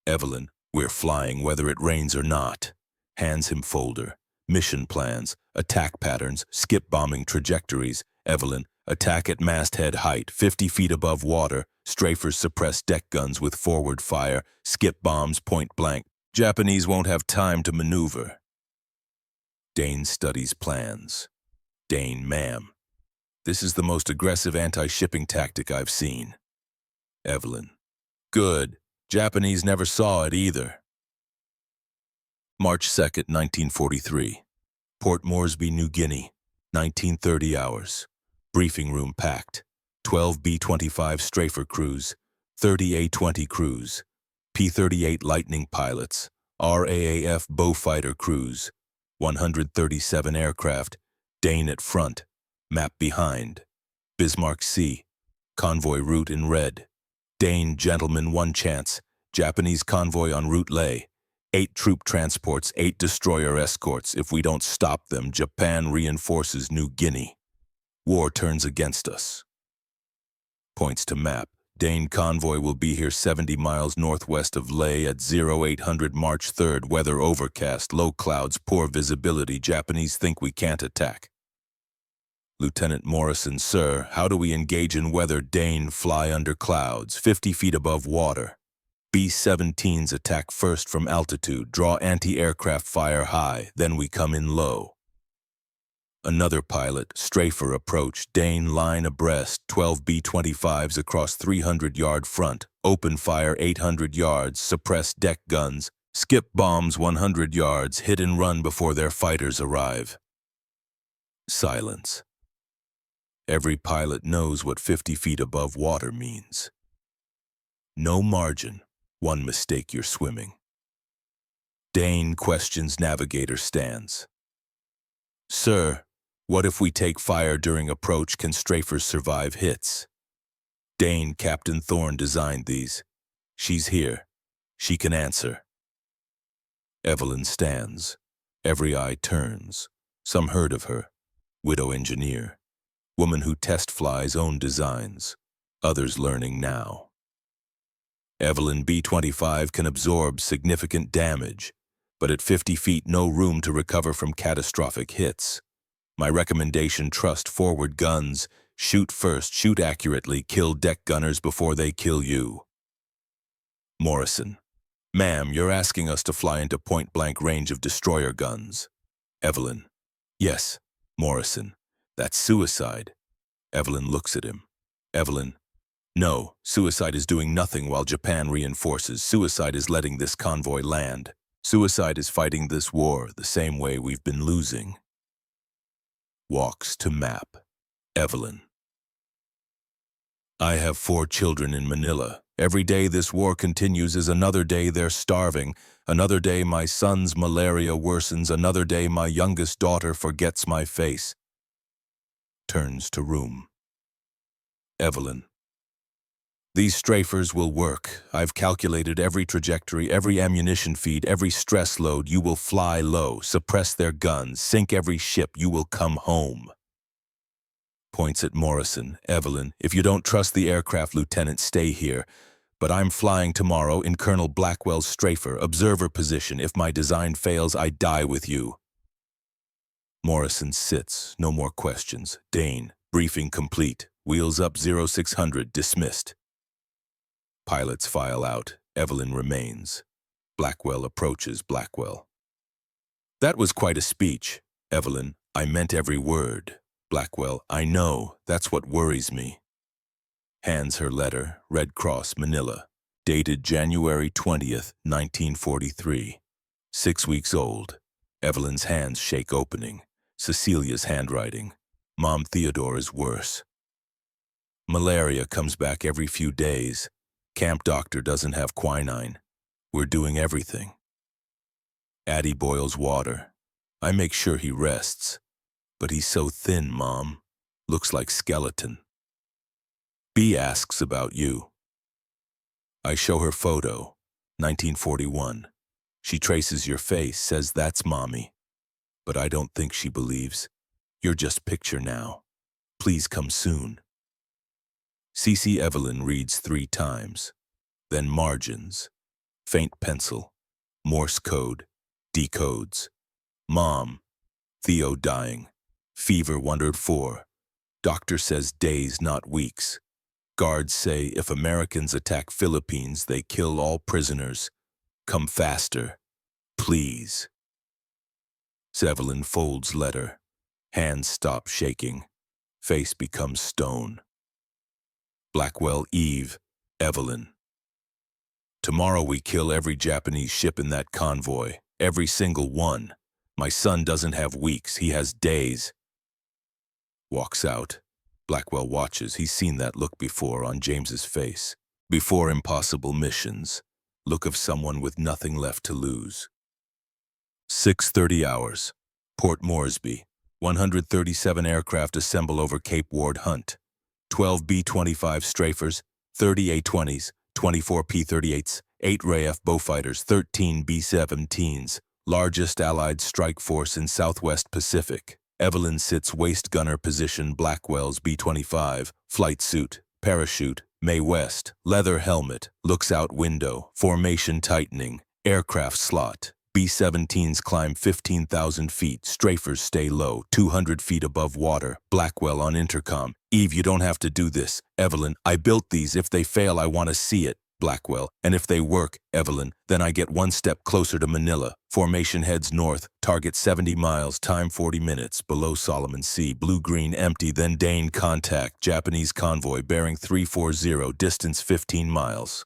Evelyn, we're flying whether it rains or not. Hands him folder. Mission plans. Attack patterns. Skip bombing trajectories. Evelyn, attack at masthead height, 50 feet above water. Strafers suppress deck guns with forward fire. Skip bombs point blank. Japanese won't have time to maneuver. Dane studies plans. Dane, ma'am, this is the most aggressive anti-shipping tactic I've seen. Evelyn, good. Japanese never saw it either. March 2nd, 1943. Port Moresby, New Guinea. 1930 hours. Briefing room packed. 12 B-25 strafer crews, 30 A-20 crews, P-38 Lightning pilots, RAAF Beaufighter crews, 137 aircraft, Dane at front, map behind, Bismarck Sea, convoy route in red. Dane, gentlemen, one chance, Japanese convoy en route lay. 8 troop transports, 8 destroyer escorts. If we don't stop them, Japan reinforces New Guinea. War turns against us. Points to map. Dane convoy will be here 70 miles northwest of Leh at 0800 March 3rd. Weather overcast, low clouds, poor visibility. Japanese think we can't attack. Lieutenant Morrison, sir, how do we engage in weather? Dane, fly under clouds, 50 feet above water. B-17s attack first from altitude, draw anti-aircraft fire high, then we come in low. Another pilot, strafer approach, Dane line abreast, 12 B-25s across 300-yard front, open fire 800 yards, suppress deck guns, skip bombs 100 yards, hit and run before their fighters arrive. Silence. Every pilot knows what 50 feet above water means. No margin. One mistake, you're swimming. Dane questions navigator stance. Sir, what if we take fire during approach? Can strafers survive hits? Dane, Captain Thorne designed these. She's here. She can answer. Evelyn stands. Every eye turns. Some heard of her. Widow engineer. Woman who test flies own designs. Others learning now. Evelyn, B-25 can absorb significant damage, but at 50 feet no room to recover from catastrophic hits. My recommendation, trust forward guns. Shoot first, shoot accurately, kill deck gunners before they kill you. Morrison. Ma'am, you're asking us to fly into point-blank range of destroyer guns. Evelyn. Yes. Morrison. That's suicide. Evelyn looks at him. Evelyn. No, suicide is doing nothing while Japan reinforces. Suicide is letting this convoy land. Suicide is fighting this war the same way we've been losing. Walks to map. Evelyn. I have 4 children in Manila. Every day this war continues is another day they're starving. Another day my son's malaria worsens. Another day my youngest daughter forgets my face. Turns to room. Evelyn. These strafers will work. I've calculated every trajectory, every ammunition feed, every stress load. You will fly low, suppress their guns, sink every ship. You will come home. Points at Morrison. Evelyn, if you don't trust the aircraft lieutenant, stay here. But I'm flying tomorrow in Colonel Blackwell's strafer, observer position. If my design fails, I die with you. Morrison sits. No more questions. Dane, briefing complete. Wheels up 0600, dismissed. Pilots file out. Evelyn remains. Blackwell approaches Blackwell. That was quite a speech. Evelyn, I meant every word. Blackwell, I know. That's what worries me. Hands her letter, Red Cross, Manila, dated January 20th, 1943. 6 weeks old. Evelyn's hands shake opening. Cecilia's handwriting. Mom Theodore is worse. Malaria comes back every few days. Camp doctor doesn't have quinine. We're doing everything. Addie boils water. I make sure he rests. But he's so thin, Mom. Looks like skeleton. B asks about you. I show her photo, 1941. She traces your face, says that's Mommy. But I don't think she believes. You're just picture now. Please come soon. CC Evelyn reads 3 times. Then margins. Faint pencil. Morse code. Decodes. Mom. Theo dying. Fever 104. Doctor says days, not weeks. Guards say if Americans attack Philippines, they kill all prisoners. Come faster. Please. Evelyn folds letter. Hands stop shaking. Face becomes stone. Blackwell, Eve, Evelyn. Tomorrow we kill every Japanese ship in that convoy. Every single one. My son doesn't have weeks, he has days. Walks out. Blackwell watches. He's seen that look before on James's face. Before impossible missions. Look of someone with nothing left to lose. 6:30 hours. Port Moresby. 137 aircraft assemble over Cape Ward Hunt. 12 B-25 strafers, 30 A-20s, 24 P-38s, 8 RAF Beaufighters, 13 B-17s. Largest Allied strike force in Southwest Pacific. Evelyn sits waist gunner position. Blackwell's B-25, flight suit, parachute, May West, leather helmet, looks out window, formation tightening, aircraft slot. B-17s climb 15,000 feet, strafers stay low, 200 feet above water. Blackwell on intercom. Eve, you don't have to do this. Evelyn, I built these. If they fail, I want to see it. Blackwell, and if they work, Evelyn, then I get 1 step closer to Manila. Formation heads north, target 70 miles, time 40 minutes, below Solomon Sea, blue-green empty, then Dane contact, Japanese convoy bearing 340, distance 15 miles.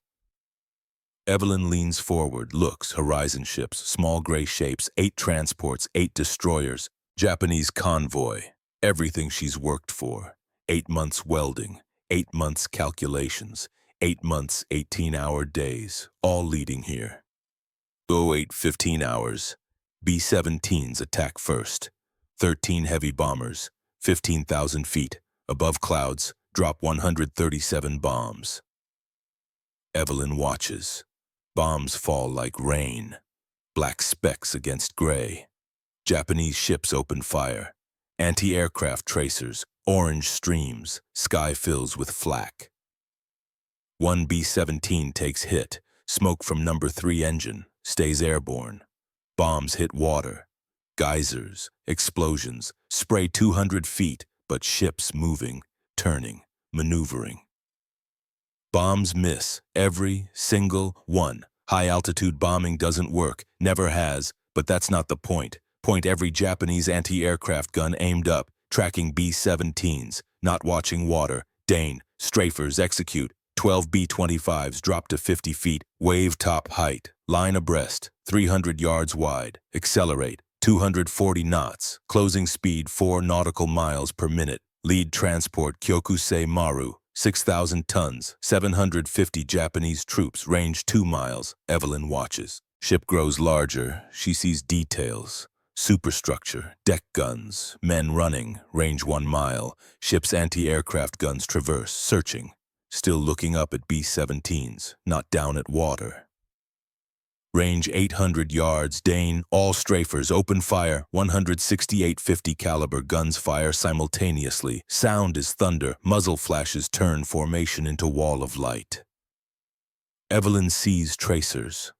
Evelyn leans forward, looks, horizon ships, small gray shapes, 8 transports, 8 destroyers, Japanese convoy, everything she's worked for. 8 months welding, 8 months calculations, 8 months, 18-hour days, all leading here. 08, 15 hours. B-17s attack first. 13 heavy bombers, 15,000 feet, above clouds, drop 137 bombs. Evelyn watches. Bombs fall like rain. Black specks against gray. Japanese ships open fire. Anti-aircraft tracers, orange streams, sky fills with flak. 1 B-17 takes hit, smoke from number 3 engine, stays airborne. Bombs hit water. Geysers, explosions, spray 200 feet, but ships moving, turning, maneuvering. Bombs miss, every single one. High-altitude bombing doesn't work, never has, but that's not the point. Point every Japanese anti-aircraft gun aimed up, tracking B-17s, not watching water. Dane, Strafers execute. 12 B-25s drop to 50 feet. Wave top height. Line abreast. 300 yards wide. Accelerate. 240 knots. Closing speed 4 nautical miles per minute. Lead transport Kyokusei Maru. 6,000 tons. 750 Japanese troops. Range 2 miles. Evelyn watches. Ship grows larger. She sees details. Superstructure, deck guns, men running, range 1 mile. Ship's anti-aircraft guns traverse, searching. Still looking up at B-17s, not down at water. Range 800 yards, Dane, all strafers, open fire, 168 50 caliber guns fire simultaneously. Sound is thunder, muzzle flashes turn formation into wall of light. Evelyn sees tracers.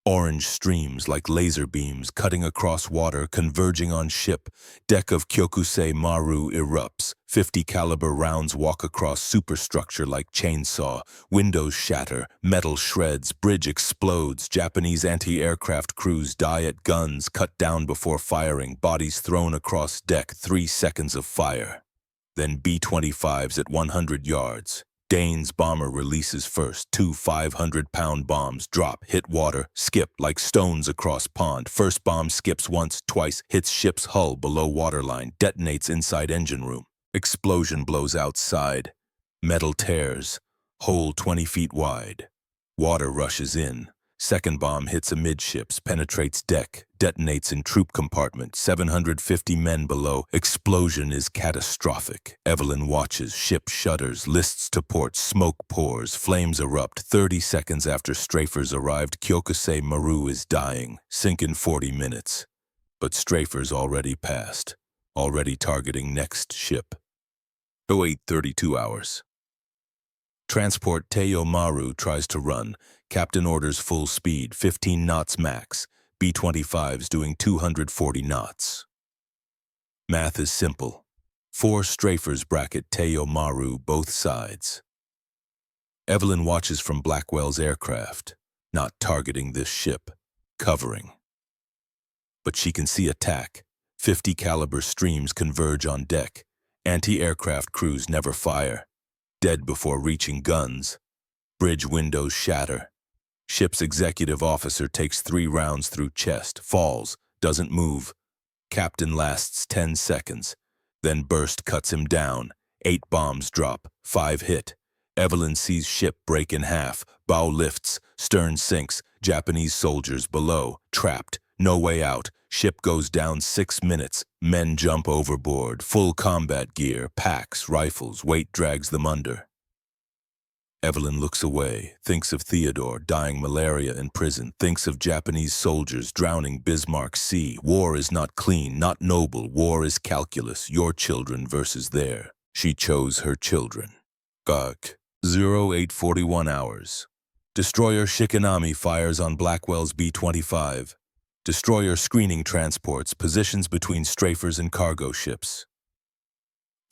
Orange streams like laser beams cutting across water, converging on ship. Deck of Kyokusei Maru erupts. 50 caliber rounds walk across superstructure like chainsaw. Windows shatter, metal shreds, bridge explodes. Japanese anti-aircraft crews die at guns, cut down before firing, bodies thrown across deck, 3 seconds of fire. Then B-25s at 100 yards. Dane's bomber releases first. 2 500-pound bombs drop, hit water, skip like stones across pond. First bomb skips once, twice, hits ship's hull below waterline, detonates inside engine room. Explosion blows outside. Metal tears. Hole 20 feet wide. Water rushes in. Second bomb hits amidships, penetrates deck, detonates in troop compartment, 750 men below. Explosion is catastrophic. Evelyn watches, ship shudders, lists to port, smoke pours, flames erupt. 30 seconds after strafers arrived, Kyokusei Maru is dying, sink in 40 minutes. But strafers already passed, already targeting next ship. 32 hours. Transport Teiyo Maru tries to run. Captain orders full speed, 15 knots max. B-25s doing 240 knots. Math is simple. 4 strafers bracket Teiyo Maru both sides. Evelyn watches from Blackwell's aircraft, not targeting this ship, covering. But she can see attack. 50 caliber streams converge on deck. Anti-aircraft crews never fire. Dead before reaching guns. Bridge windows shatter. Ship's executive officer takes 3 rounds through chest, falls, doesn't move. Captain lasts 10 seconds. Then burst cuts him down. 8 bombs drop, 5 hit. Evelyn sees ship break in half. Bow lifts, stern sinks. Japanese soldiers below, trapped, no way out. Ship goes down 6 minutes. Men jump overboard. Full combat gear, packs, rifles. Weight drags them under. Evelyn looks away, thinks of Theodore dying malaria in prison, thinks of Japanese soldiers drowning Bismarck Sea. War is not clean, not noble. War is calculus, your children versus their. She chose her children. Gak, 0841 hours. Destroyer Shikanami fires on Blackwell's B-25. Destroyer screening transports, positions between strafers and cargo ships.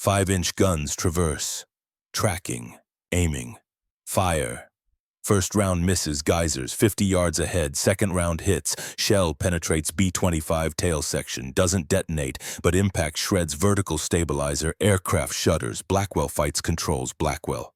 5-inch guns traverse. Tracking, aiming. Fire. First round misses, geysers, 50 yards ahead. Second round hits. Shell penetrates B-25 tail section. Doesn't detonate, but impact shreds vertical stabilizer. Aircraft shudders. Blackwell fights controls. Blackwell.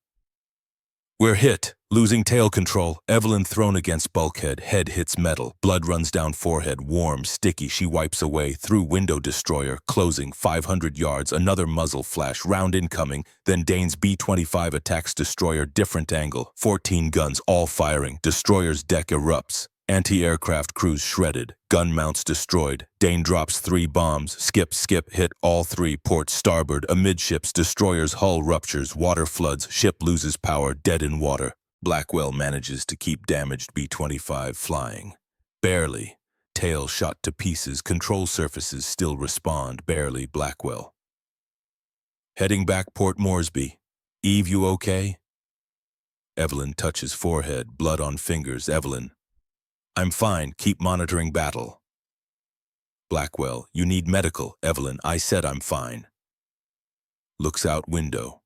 We're hit. Losing tail control. Evelyn thrown against bulkhead. Head hits metal. Blood runs down forehead. Warm, sticky. She wipes away. Through window destroyer. Closing. 500 yards. Another muzzle flash. Round incoming. Then Dane's B-25 attacks destroyer. Different angle. 14 guns. All firing. Destroyer's deck erupts. Anti-aircraft crews shredded. Gun mounts destroyed. Dane drops 3 bombs. Skip, hit all 3. Port starboard. Amidships. Destroyer's hull ruptures. Water floods. Ship loses power. Dead in water. Blackwell manages to keep damaged B-25 flying. Barely. Tail shot to pieces. Control surfaces still respond. Barely. Blackwell. Heading back Port Moresby. Eve, you okay? Evelyn touches forehead. Blood on fingers. Evelyn. I'm fine. Keep monitoring battle. Blackwell. You need medical. Evelyn. I said I'm fine. Looks out window.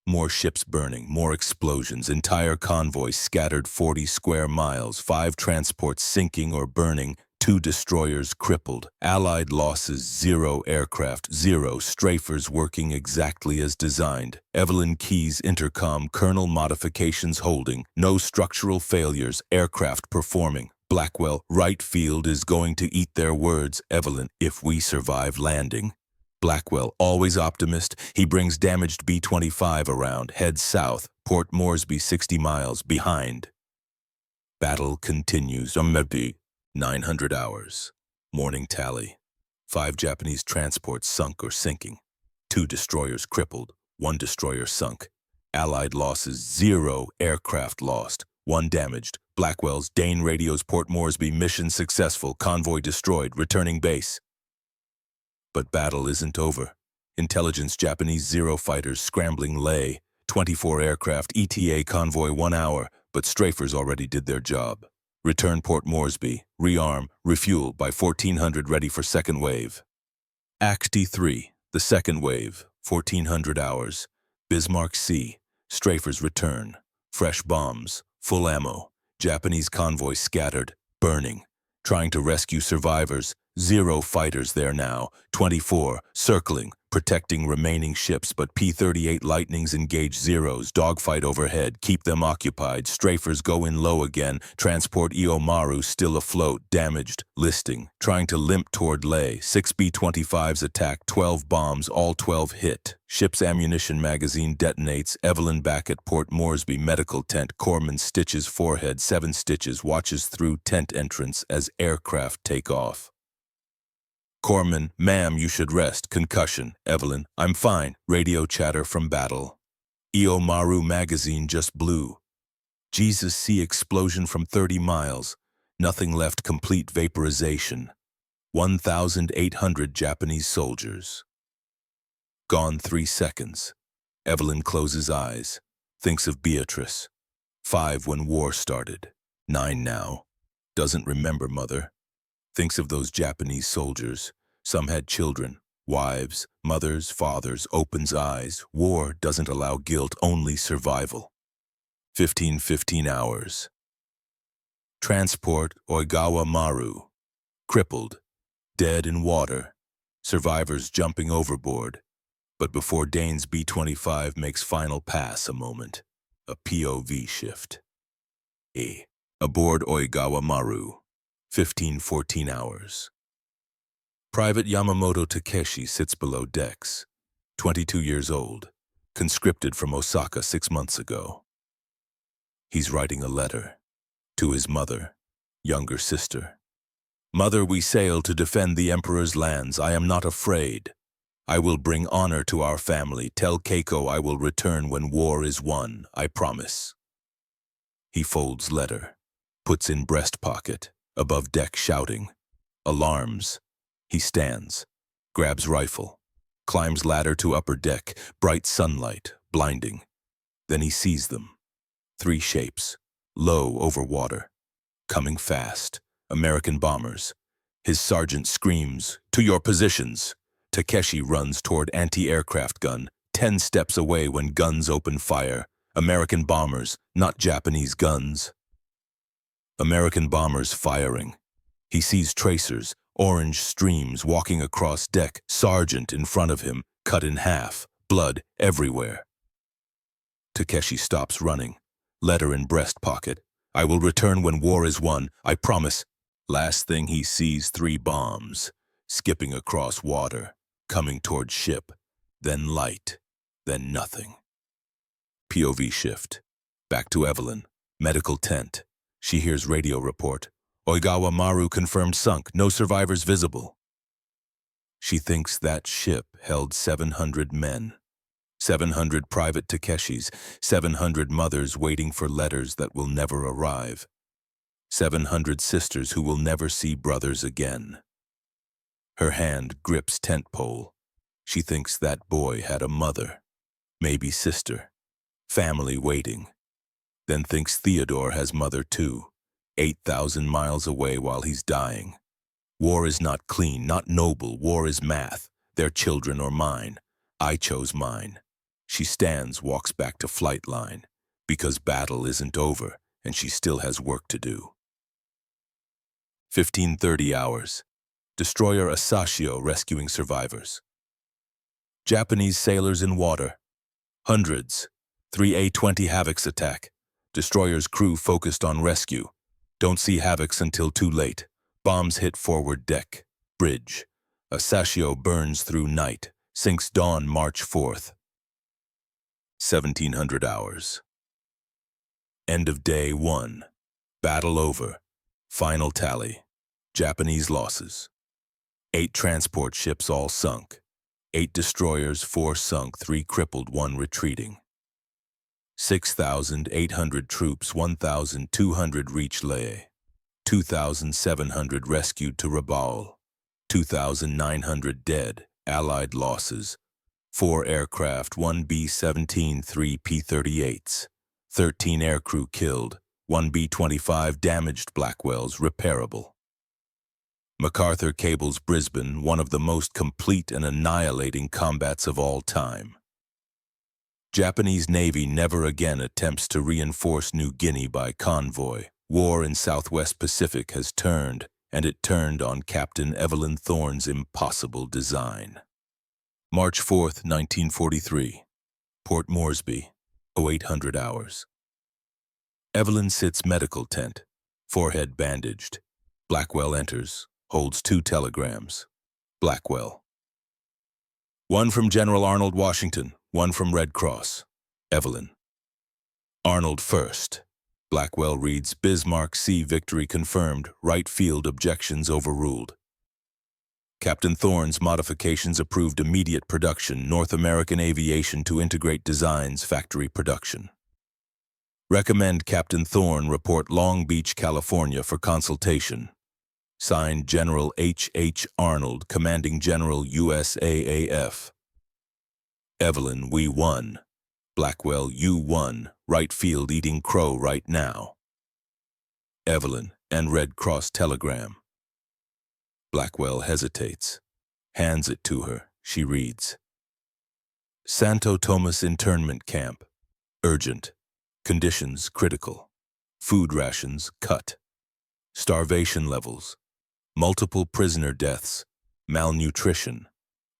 More ships burning. More explosions. Entire convoy scattered 40 square miles. 5 transports sinking or burning. 2 destroyers crippled, Allied losses 0, aircraft 0, strafers working exactly as designed, Evelyn Keyes intercom, kernel modifications holding, no structural failures, aircraft performing. Blackwell, right field is going to eat their words, Evelyn, if we survive landing. Blackwell, always optimist, he brings damaged B-25 around, heads south, Port Moresby 60 miles behind. Battle continues, maybe 900 hours. Morning tally. 5 Japanese transports sunk or sinking. 2 destroyers crippled, 1 destroyer sunk. Allied losses 0, aircraft lost, 1 damaged. Blackwell's Dane radios Port Moresby, mission successful, convoy destroyed, returning base. But battle isn't over. Intelligence Japanese 0 fighters scrambling Leh, 24 aircraft, ETA convoy 1 hour, but strafers already did their job. Return Port Moresby, rearm, refuel by 1400 ready for second wave. Act D3, the second wave, 1400 hours. Bismarck C, strafers return. Fresh bombs, full ammo. Japanese convoy scattered, burning. Trying to rescue survivors, 0 fighters there now. 24, circling, protecting remaining ships, but P-38 Lightnings engage Zeros, dogfight overhead, keep them occupied, strafers go in low again, transport Iomaru still afloat, damaged, listing, trying to limp toward Leh, 6 B-25s attack, 12 bombs, all 12 hit. Ship's ammunition magazine detonates, Evelyn back at Port Moresby medical tent, Corpsman stitches forehead, 7 stitches, watches through tent entrance as aircraft take off. Corpsman, ma'am, you should rest. Concussion. Evelyn, I'm fine. Radio chatter from battle. Iomaru magazine just blew. Jesus C explosion from 30 miles. Nothing left, complete vaporization. 1,800 Japanese soldiers. Gone 3 seconds. Evelyn closes eyes. Thinks of Beatrice. 5 when war started. 9 now. Doesn't remember mother. Thinks of those Japanese soldiers. Some had children, wives, mothers, fathers, opens eyes. War doesn't allow guilt, only survival. 15 hours. Transport Oigawa Maru. Crippled. Dead in water. Survivors jumping overboard. But before Dane's B-25 makes final pass, a moment. A POV shift. Aboard Oigawa Maru. 14 hours. Private Yamamoto Takeshi sits below decks. 22 years old. Conscripted from Osaka 6 months ago. He's writing a letter. To his mother, younger sister. Mother, we sail to defend the Emperor's lands. I am not afraid. I will bring honor to our family. Tell Keiko I will return when war is won. I promise. He folds letter. Puts in breast pocket. Above deck shouting. Alarms. He stands. Grabs rifle. Climbs ladder to upper deck. Bright sunlight. Blinding. Then he sees them. 3 shapes. Low over water. Coming fast. American bombers. His sergeant screams, "To your positions!" Takeshi runs toward anti-aircraft gun. 10 steps away when guns open fire. American bombers, not Japanese guns. American bombers firing. He sees tracers, orange streams walking across deck, sergeant in front of him, cut in half, blood everywhere. Takeshi stops running. Letter in breast pocket. I will return when war is won, I promise. Last thing he sees, 3 bombs, skipping across water, coming toward ship, then light, then nothing. POV shift. Back to Evelyn. Medical tent. She hears radio report. Oigawa Maru confirmed sunk, no survivors visible. She thinks that ship held 700 men. 700 private Takeshis, 700 mothers waiting for letters that will never arrive. 700 sisters who will never see brothers again. Her hand grips tent pole. She thinks that boy had a mother, maybe sister, family waiting. Then thinks Theodore has mother too, 8,000 miles away while he's dying. War is not clean, not noble, war is math. Their children or mine. I chose mine. She stands, walks back to flight line, because battle isn't over and she still has work to do. 15:30 hours. Destroyer Asashio rescuing survivors. Japanese sailors in water. Hundreds. 3 A-20 Havocs attack. Destroyer's crew focused on rescue. Don't see Havocs until too late. Bombs hit forward deck. Bridge. Asashio burns through night. Sinks dawn March 4th. 1700 hours. End of day 1. Battle over. Final tally. Japanese losses. 8 transport ships all sunk. 8 destroyers, 4 sunk, 3 crippled, 1 retreating. 6,800 troops, 1,200 reach Lae. 2,700 rescued to Rabaul. 2,900 dead, Allied losses. 4 aircraft, 1 B-17, 3 P-38s. 13 aircrew killed, 1 B-25 damaged, Blackwell's repairable. MacArthur cables Brisbane, one of the most complete and annihilating combats of all time. Japanese Navy never again attempts to reinforce New Guinea by convoy. War in Southwest Pacific has turned, and it turned on Captain Evelyn Thorne's impossible design. March 4th, 1943. Port Moresby, 0800 hours. Evelyn sits medical tent, forehead bandaged. Blackwell enters, holds 2 telegrams. Blackwell. 1 from General Arnold, Washington, 1 from Red Cross. Evelyn. Arnold first. Blackwell reads, Bismarck Sea victory confirmed, right field objections overruled. Captain Thorne's modifications approved immediate production, North American Aviation to integrate designs, factory production. Recommend Captain Thorne report Long Beach, California for consultation. Signed General H. H. Arnold, Commanding General USAAF. Evelyn, we won. Blackwell, you won. Right field eating crow right now. Evelyn, and Red Cross telegram. Blackwell hesitates. Hands it to her. She reads. Santo Tomas internment camp. Urgent. Conditions critical. Food rations cut. Starvation levels. Multiple prisoner deaths. Malnutrition.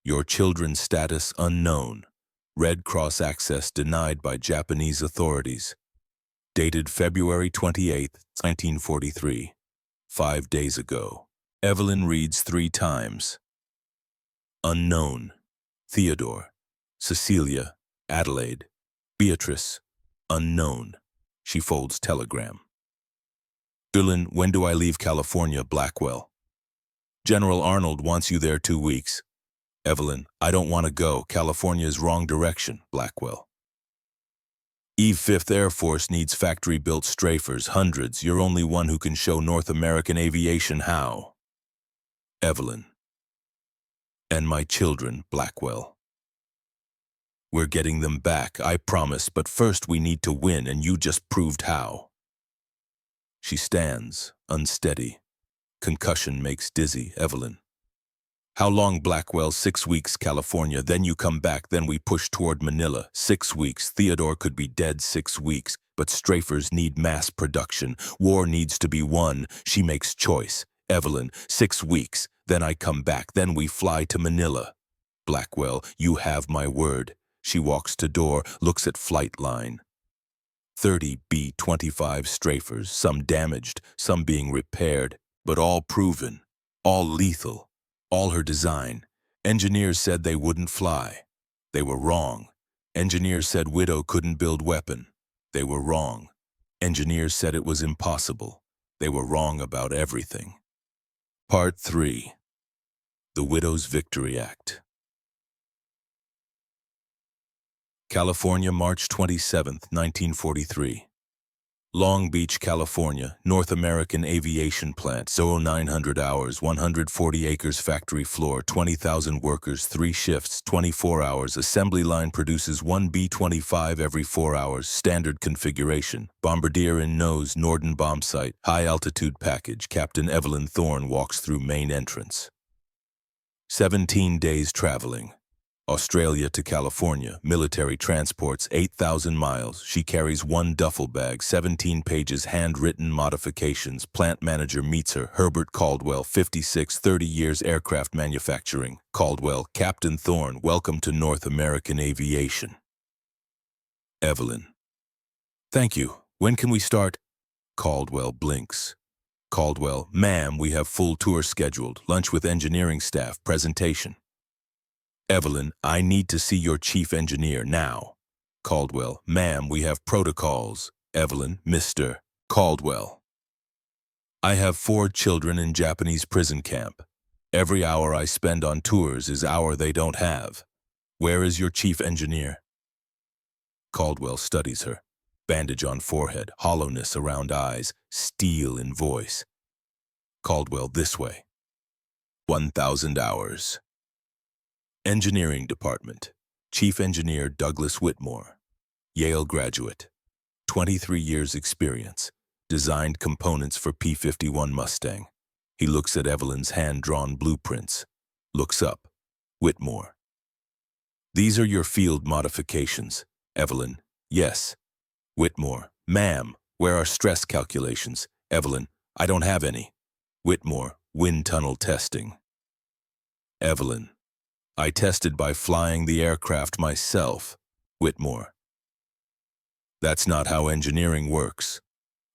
Your children's status unknown. Red Cross access denied by Japanese authorities. Dated February 28, 1943. 5 days ago. Evelyn reads 3 times. Unknown. Theodore. Cecilia. Adelaide. Beatrice. Unknown. She folds telegram. Berlin, when do I leave California? Blackwell. General Arnold wants you there 2 weeks. Evelyn, I don't want to go. California's wrong direction. Blackwell. Eve 5th Air Force needs factory-built strafers, hundreds. You're only one who can show North American aviation how. Evelyn. And my children, Blackwell. We're getting them back, I promise, but first we need to win, and you just proved how. She stands, unsteady. Concussion makes dizzy. Evelyn. How long? Blackwell. 6 weeks, California. Then you come back, then we push toward Manila. 6 weeks. Theodore could be dead 6 weeks, but strafers need mass production. War needs to be won. She makes choice. Evelyn. 6 weeks. Then I come back, then we fly to Manila. Blackwell. You have my word. She walks to door, looks at flight line. 30 B-25 strafers, some damaged, some being repaired, but all proven, all lethal. All her design. Engineers said they wouldn't fly. They were wrong. Engineers said Widow couldn't build weapon. They were wrong. Engineers said it was impossible. They were wrong about everything. Part 3. The Widow's Victory Act. California, March 27, 1943. Long Beach, California, North American Aviation Plant, 0900 hours, 140 acres factory floor, 20,000 workers, 3 shifts, 24 hours. Assembly line produces 1 B-25 every 4 hours, standard configuration. Bombardier in nose, Norden bomb site, high altitude package. Captain Evelyn Thorne walks through main entrance. 17 days traveling. Australia to California, military transports 8,000 miles. She carries one duffel bag, 17 pages, handwritten modifications. Plant manager meets her, Herbert Caldwell, 56, 30 years aircraft manufacturing. Caldwell, Captain Thorne, welcome to North American aviation. Evelyn. Thank you. When can we start? Caldwell blinks. Caldwell, ma'am, we have full tour scheduled. Lunch with engineering staff, presentation. Evelyn, I need to see your chief engineer now. Caldwell, ma'am, we have protocols. Evelyn, Mr. Caldwell. I have 4 children in Japanese prison camp. Every hour I spend on tours is hour they don't have. Where is your chief engineer? Caldwell studies her. Bandage on forehead, hollowness around eyes, steel in voice. Caldwell, this way. 1,000 hours. Engineering Department. Chief Engineer Douglas Whitmore. Yale graduate. 23 years experience. Designed components for P-51 Mustang. He looks at Evelyn's hand-drawn blueprints. Looks up. Whitmore. These are your field modifications. Evelyn. Yes. Whitmore. Ma'am, where are stress calculations? Evelyn. I don't have any. Whitmore. Wind tunnel testing. Evelyn. I tested by flying the aircraft myself. Whitmore. That's not how engineering works.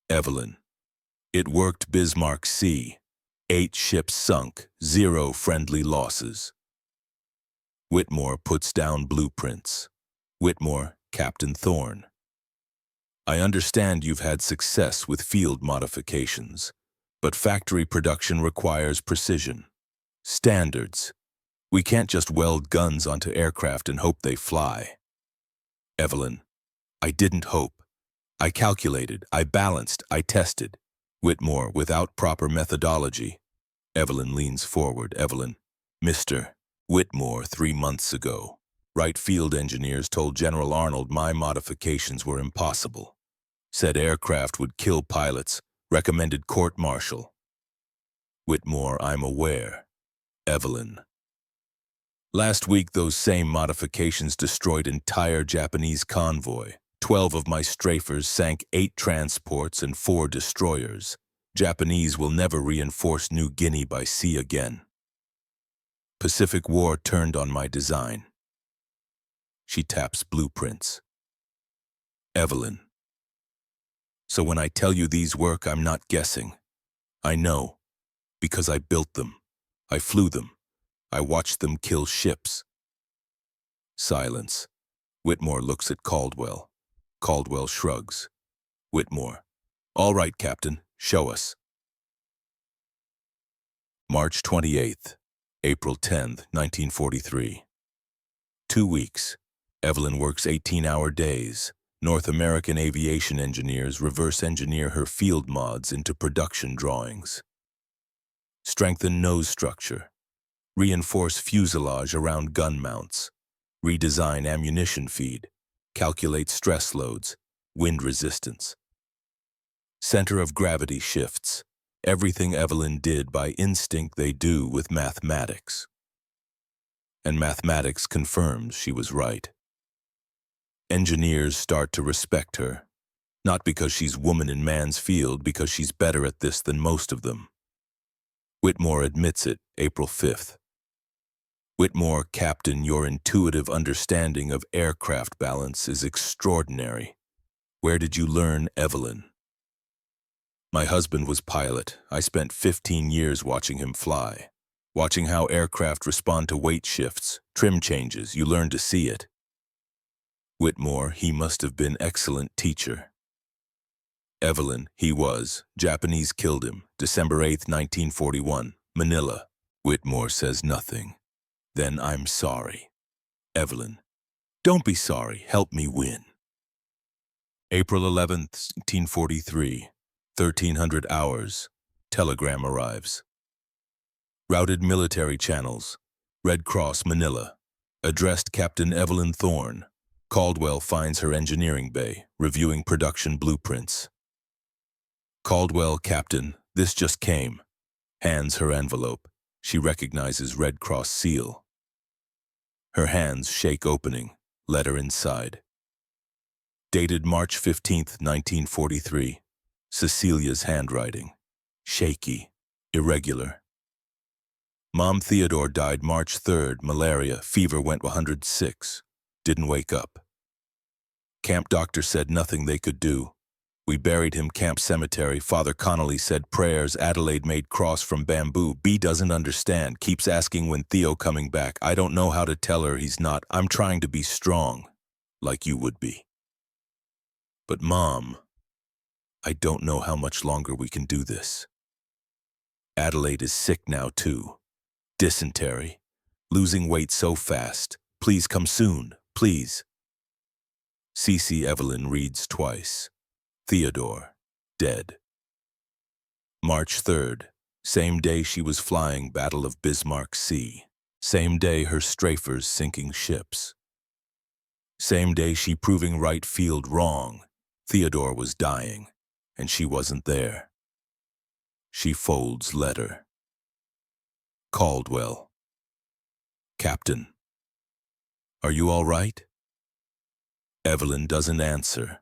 Evelyn. It worked. Bismarck Sea. 8 ships sunk, 0 friendly losses. Whitmore puts down blueprints. Whitmore, Captain Thorne. I understand you've had success with field modifications, but factory production requires precision. Standards. We can't just weld guns onto aircraft and hope they fly. Evelyn. I didn't hope. I calculated, I balanced, I tested. Whitmore, without proper methodology. Evelyn leans forward. Evelyn. Mr. Whitmore, 3 months ago. Wright field engineers told General Arnold my modifications were impossible. Said aircraft would kill pilots. Recommended court-martial. Whitmore, I'm aware. Evelyn. Last week, those same modifications destroyed entire Japanese convoy. 12 of my strafers sank 8 transports and 4 destroyers. Japanese will never reinforce New Guinea by sea again. Pacific War turned on my design. She taps blueprints. Evelyn. So when I tell you these work, I'm not guessing. I know, because I built them. I flew them. I watched them kill ships. Silence. Whitmore looks at Caldwell. Caldwell shrugs. Whitmore. All right, Captain, show us. March 28th, April 10th, 1943. 2 weeks. Evelyn works 18-hour days. North American aviation engineers reverse engineer her field mods into production drawings. Strengthen nose structure. Reinforce fuselage around gun mounts. Redesign ammunition feed. Calculate stress loads. Wind resistance. Center of gravity shifts. Everything Evelyn did by instinct they do with mathematics. And mathematics confirms she was right. Engineers start to respect her. Not because she's woman in man's field, because she's better at this than most of them. Whitmore admits it, April 5th. Whitmore, Captain, your intuitive understanding of aircraft balance is extraordinary. Where did you learn, Evelyn? My husband was pilot. I spent 15 years watching him fly. Watching how aircraft respond to weight shifts, trim changes, you learn to see it. Whitmore, he must have been excellent teacher. Evelyn, he was. Japanese killed him, December 8, 1941, Manila. Whitmore says nothing. Then I'm sorry. Evelyn, don't be sorry, help me win. April 11th, 1943, 1300 hours. Telegram arrives. Routed military channels. Red Cross, Manila. Addressed Captain Evelyn Thorne. Caldwell finds her engineering bay, reviewing production blueprints. Caldwell, Captain, this just came. Hands her envelope. She recognizes Red Cross seal. Her hands shake opening, letter inside. Dated March 15th, 1943. Cecilia's handwriting. Shaky, irregular. Mom Theodore died March 3rd, malaria, fever went 106. Didn't wake up. Camp doctor said nothing they could do. We buried him camp cemetery. Father Connolly said prayers. Adelaide made cross from bamboo. B doesn't understand, keeps asking when Theo coming back. I don't know how to tell her he's not. I'm trying to be strong, like you would be. But Mom, I don't know how much longer we can do this. Adelaide is sick now too. Dysentery. Losing weight so fast. Please come soon, please. Cece Evelyn reads twice. Theodore, dead. March 3rd, same day she was flying Battle of Bismarck Sea. Same day her strafers sinking ships. Same day she proving right field wrong. Theodore was dying, and she wasn't there. She folds letter. Caldwell. Captain. Are you all right? Evelyn doesn't answer.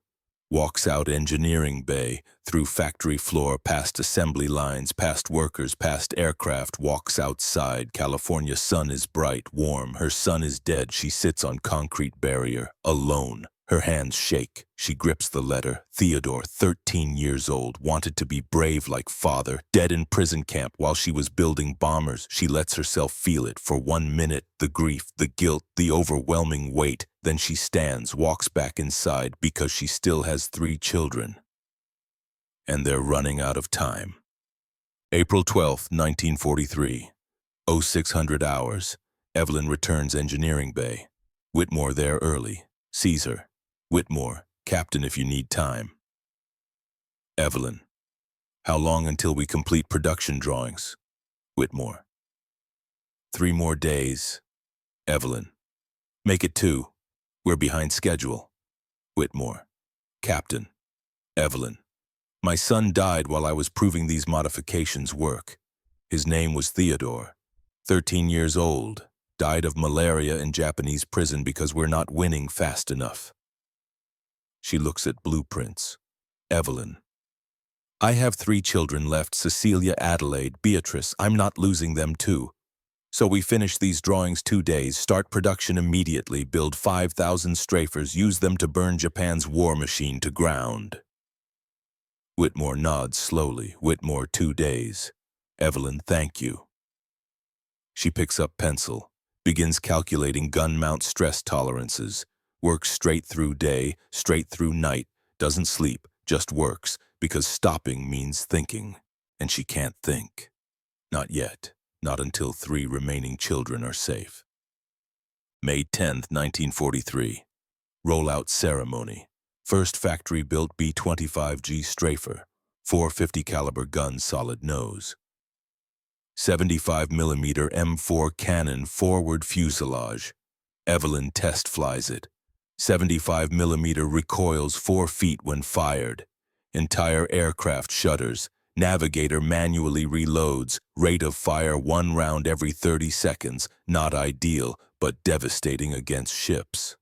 Walks out engineering bay, through factory floor, past assembly lines, past workers, past aircraft, walks outside. California sun is bright, warm. Her son is dead. She sits on concrete barrier, alone. Her hands shake. She grips the letter. Theodore, 13 years old, wanted to be brave like father, dead in prison camp while she was building bombers. She lets herself feel it for 1 minute, the grief, the guilt, the overwhelming weight. Then she stands, walks back inside because she still has 3 children. And they're running out of time. April 12th, 1943. 0600 hours. Evelyn returns engineering bay. Whitmore there early. Sees her. Whitmore, Captain if you need time. Evelyn, how long until we complete production drawings? Whitmore, 3 more days. Evelyn, make it 2. We're behind schedule. Whitmore, Captain. Evelyn, my son died while I was proving these modifications work. His name was Theodore, 13 years old, died of malaria in Japanese prison because we're not winning fast enough. She looks at blueprints. Evelyn, I have 3 children left, Cecilia, Adelaide, Beatrice. I'm not losing them too. So we finish these drawings 2 days, start production immediately, build 5,000 strafers, use them to burn Japan's war machine to ground. Whitmore nods slowly. Whitmore, 2 days. Evelyn, thank you. She picks up pencil, begins calculating gun mount stress tolerances, works straight through day, straight through night, doesn't sleep, just works, because stopping means thinking, and she can't think. Not yet. Not until 3 remaining children are safe. May 10th, 1943. Rollout ceremony. First factory-built B-25G strafer. 450 caliber gun, solid nose. 75mm M4 cannon, forward fuselage. Evelyn test flies it. 75mm recoils 4 feet when fired. Entire aircraft shudders. Navigator manually reloads, rate of fire 1 round every 30 seconds, not ideal, but devastating against ships.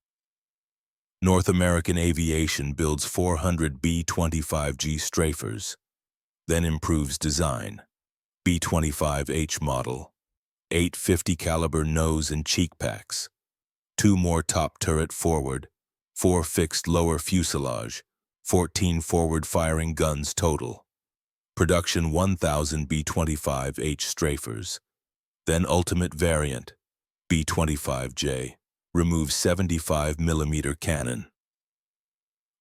North American Aviation builds 400 B-25G strafers, then improves design. B-25H model, 850 caliber nose and cheek packs, 2 more top turret forward, 4 fixed lower fuselage, 14 forward firing guns total. Production 1,000 B-25H strafers. Then ultimate variant, B-25J, removes 75mm cannon.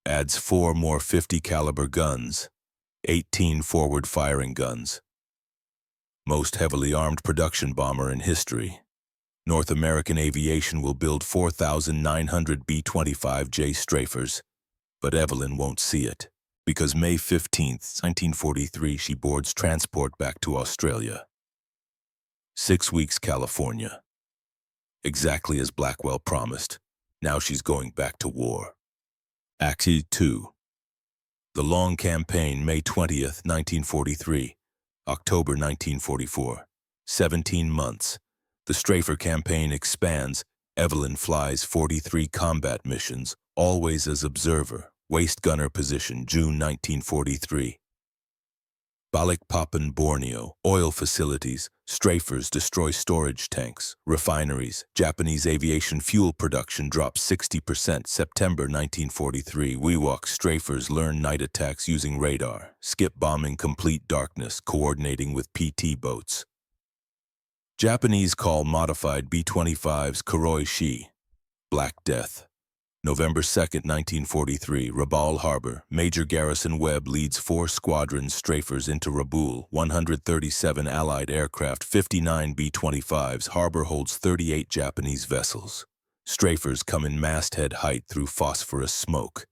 Adds 4 more 50 caliber guns, 18 forward firing guns. Most heavily armed production bomber in history. North American Aviation will build 4,900 B-25J strafers, but Evelyn won't see it. Because May 15th, 1943, she boards transport back to Australia. 6 weeks California. Exactly as Blackwell promised, now she's going back to war. Act 2. The long campaign, May 20th, 1943, October 1944. 17 months. The strafer campaign expands, Evelyn flies 43 combat missions, always as observer. Waist gunner position, June 1943. Balikpapan, Borneo, oil facilities, strafers destroy storage tanks, refineries, Japanese aviation fuel production drops 60%, September 1943. Wewak strafers learn night attacks using radar, skip bombing complete darkness, coordinating with PT boats. Japanese call modified B-25s Kuroi-shi, Black Death. November 2, 1943, Rabaul Harbor. Major Garrison Webb leads 4 squadron strafers into Rabaul, 137 Allied aircraft, 59 B-25s. Harbor holds 38 Japanese vessels. Strafers come in masthead height through phosphorus smoke.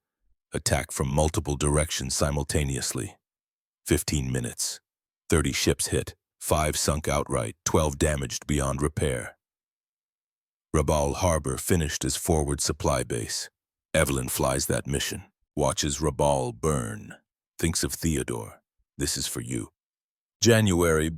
Attack from multiple directions simultaneously. 15 minutes. 30 ships hit, 5 sunk outright, 12 damaged beyond repair. Rabaul Harbor finished as forward supply base. Evelyn flies that mission, watches Rabaul burn, thinks of Theodore. This is for you. January.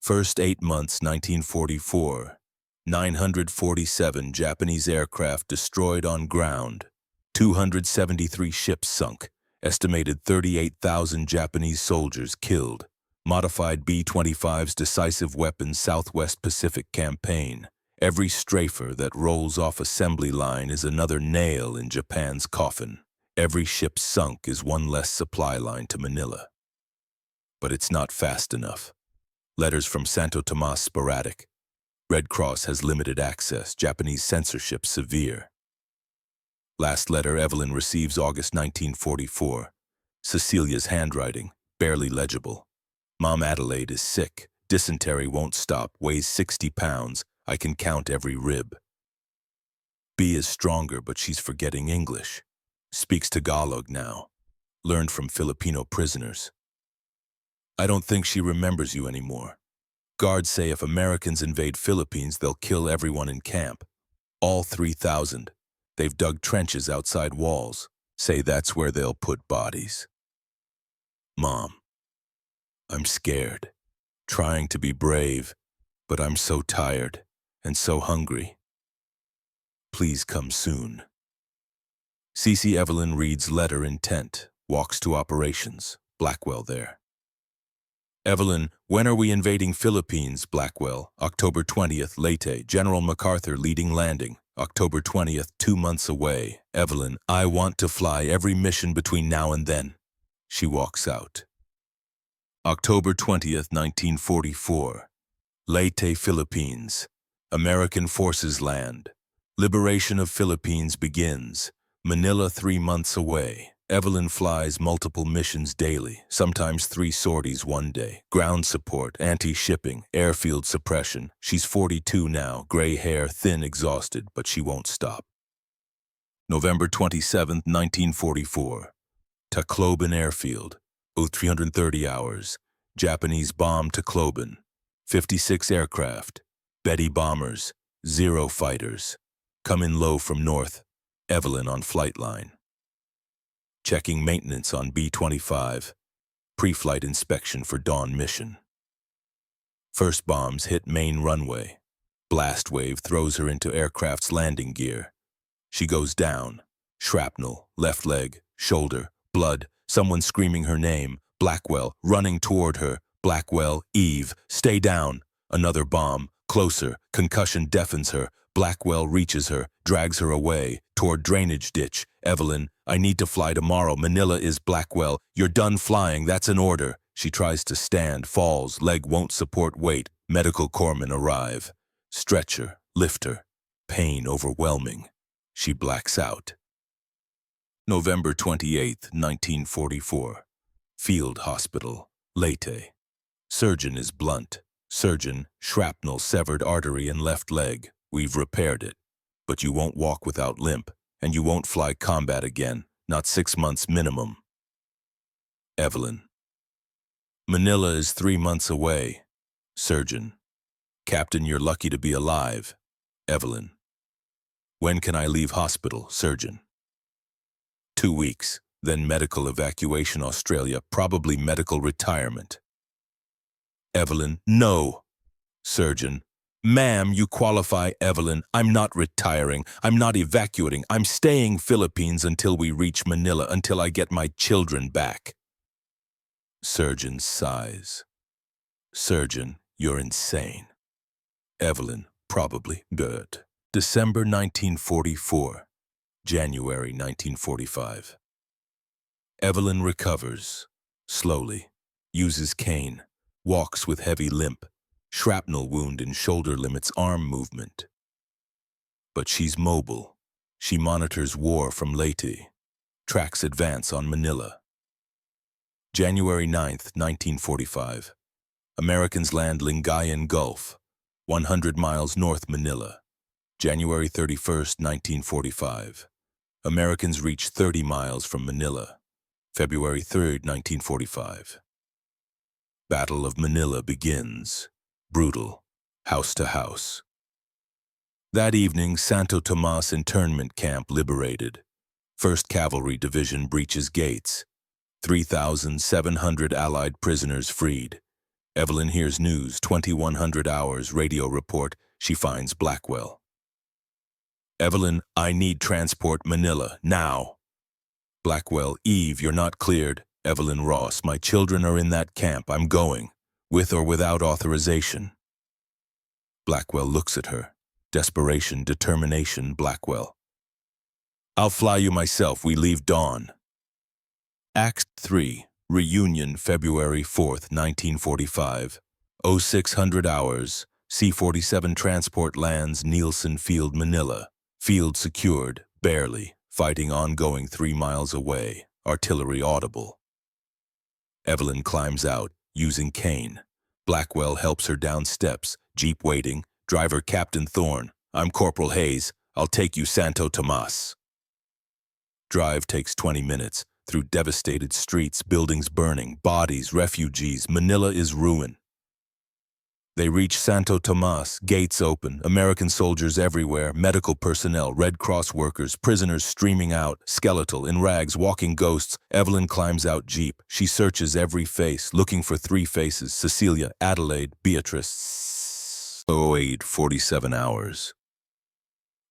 First 8 months, 1944. 947 Japanese aircraft destroyed on ground. 273 ships sunk. Estimated 38,000 Japanese soldiers killed. Modified B-25's decisive weapons Southwest Pacific campaign. Every strafer that rolls off assembly line is another nail in Japan's coffin. Every ship sunk is one less supply line to Manila. But it's not fast enough. Letters from Santo Tomas sporadic. Red Cross has limited access. Japanese censorship severe. Last letter Evelyn receives August 1944. Cecilia's handwriting, barely legible. Mom Adelaide is sick. Dysentery won't stop. Weighs 60 pounds. I can count every rib. B is stronger, but she's forgetting English. Speaks Tagalog now. Learned from Filipino prisoners. I don't think she remembers you anymore. Guards say if Americans invade Philippines, they'll kill everyone in camp. All 3,000. They've dug trenches outside walls. Say that's where they'll put bodies. Mom, I'm scared. Trying to be brave, but I'm so tired and so hungry. Please come soon. Cece Evelyn reads letter intent, walks to operations. Blackwell there. Evelyn, when are we invading Philippines? Blackwell, October 20th, Leyte. General MacArthur leading landing. October 20th, 2 months away. Evelyn, I want to fly every mission between now and then. She walks out. October 20th, 1944. Leyte, Philippines. American forces land. Liberation of Philippines begins. Manila 3 months away. Evelyn flies multiple missions daily, sometimes 3 sorties one day. Ground support, anti-shipping, airfield suppression. She's 42 now, gray hair, thin, exhausted, but she won't stop. November 27, 1944. Tacloban Airfield. 330 hours. Japanese bomb Tacloban. 56 aircraft. Betty bombers. 0 fighters. Come in low from north. Evelyn on flight line. Checking maintenance on B-25. Pre-flight inspection for dawn mission. First bombs hit main runway. Blast wave throws her into aircraft's landing gear. She goes down. Shrapnel, left leg, shoulder, blood, someone screaming her name. Blackwell, running toward her. Blackwell, Eve, stay down. Another bomb, closer, concussion deafens her. Blackwell reaches her, drags her away, toward drainage ditch. Evelyn, I need to fly tomorrow. Manila is Blackwell. You're done flying, that's an order. She tries to stand, falls, leg won't support weight. Medical corpsmen arrive. Stretcher, lift her. Pain overwhelming. She blacks out. November 28, 1944. Field Hospital, Leyte. Surgeon is blunt. Surgeon, shrapnel severed artery in left leg. We've repaired it. But you won't walk without limp, and you won't fly combat again, not 6 months minimum. Evelyn. Manila is 3 months away. Surgeon. Captain, you're lucky to be alive. Evelyn. When can I leave hospital? Surgeon. 2 weeks. then medical evacuation Australia, probably medical retirement. Evelyn, no. Surgeon, ma'am, you qualify. Evelyn, I'm not retiring. I'm not evacuating. I'm staying Philippines until we reach Manila, until I get my children back. Surgeon sighs. Surgeon, you're insane. Evelyn, probably. Good. December 1944. January 1945. Evelyn recovers. Slowly. Uses cane. Walks with heavy limp. Shrapnel wound in shoulder limits arm movement. But she's mobile. She monitors war from Leyte. Tracks advance on Manila. January 9th, 1945. Americans land Lingayen Gulf, 100 miles north Manila. January 31st, 1945. Americans reach 30 miles from Manila. February 3rd, 1945. Battle of Manila begins. Brutal. House to house. That evening, Santo Tomas internment camp liberated. 1st Cavalry Division breaches gates. 3,700 Allied prisoners freed. Evelyn hears news, 2100 hours radio report. She finds Blackwell. Evelyn, I need transport Manila, now. Blackwell, Eve, you're not cleared. Evelyn Ross, my children are in that camp. I'm going, with or without authorization. Blackwell looks at her. Desperation, determination, Blackwell. I'll fly you myself. We leave dawn. Act 3. Reunion, February 4th, 1945. 0600 hours. C-47 transport lands Nielsen Field, Manila. Field secured, barely. Fighting ongoing 3 miles away. Artillery audible. Evelyn climbs out, using cane. Blackwell helps her down steps. Jeep waiting. Driver Captain Thorne. I'm Corporal Hayes. I'll take you Santo Tomas. Drive takes 20 minutes. Through devastated streets, buildings burning, bodies, refugees. Manila is ruin. They reach Santo Tomas, gates open, American soldiers everywhere, medical personnel, Red Cross workers, prisoners streaming out, skeletal, in rags, walking ghosts. Evelyn climbs out Jeep. She searches every face, looking for 3 faces: Cecilia, Adelaide, Beatrice. 47 hours.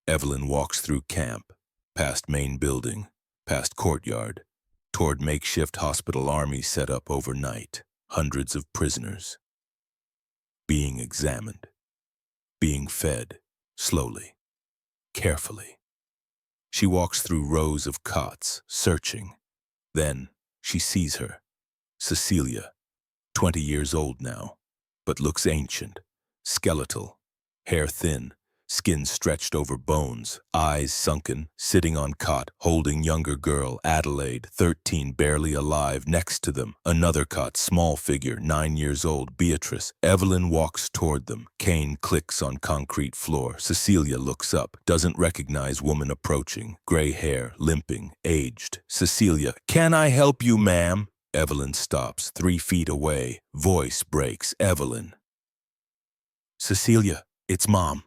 Evelyn walks through camp, past main building, past courtyard, toward makeshift hospital army set up overnight. Hundreds of prisoners. Being examined. Being fed. Slowly. Carefully. She walks through rows of cots, searching. Then she sees her. Cecilia, 20 years old now, but looks ancient. Skeletal. Hair thin. Skin stretched over bones, eyes sunken, sitting on cot, holding younger girl, Adelaide, 13, barely alive, next to them. Another cot, small figure, 9 years old, Beatrice. Evelyn walks toward them. Cane clicks on concrete floor. Cecilia looks up, doesn't recognize woman approaching. Gray hair, limping, aged. Cecilia, can I help you, ma'am? Evelyn stops, 3 feet away. Voice breaks. Evelyn. Cecilia, it's Mom.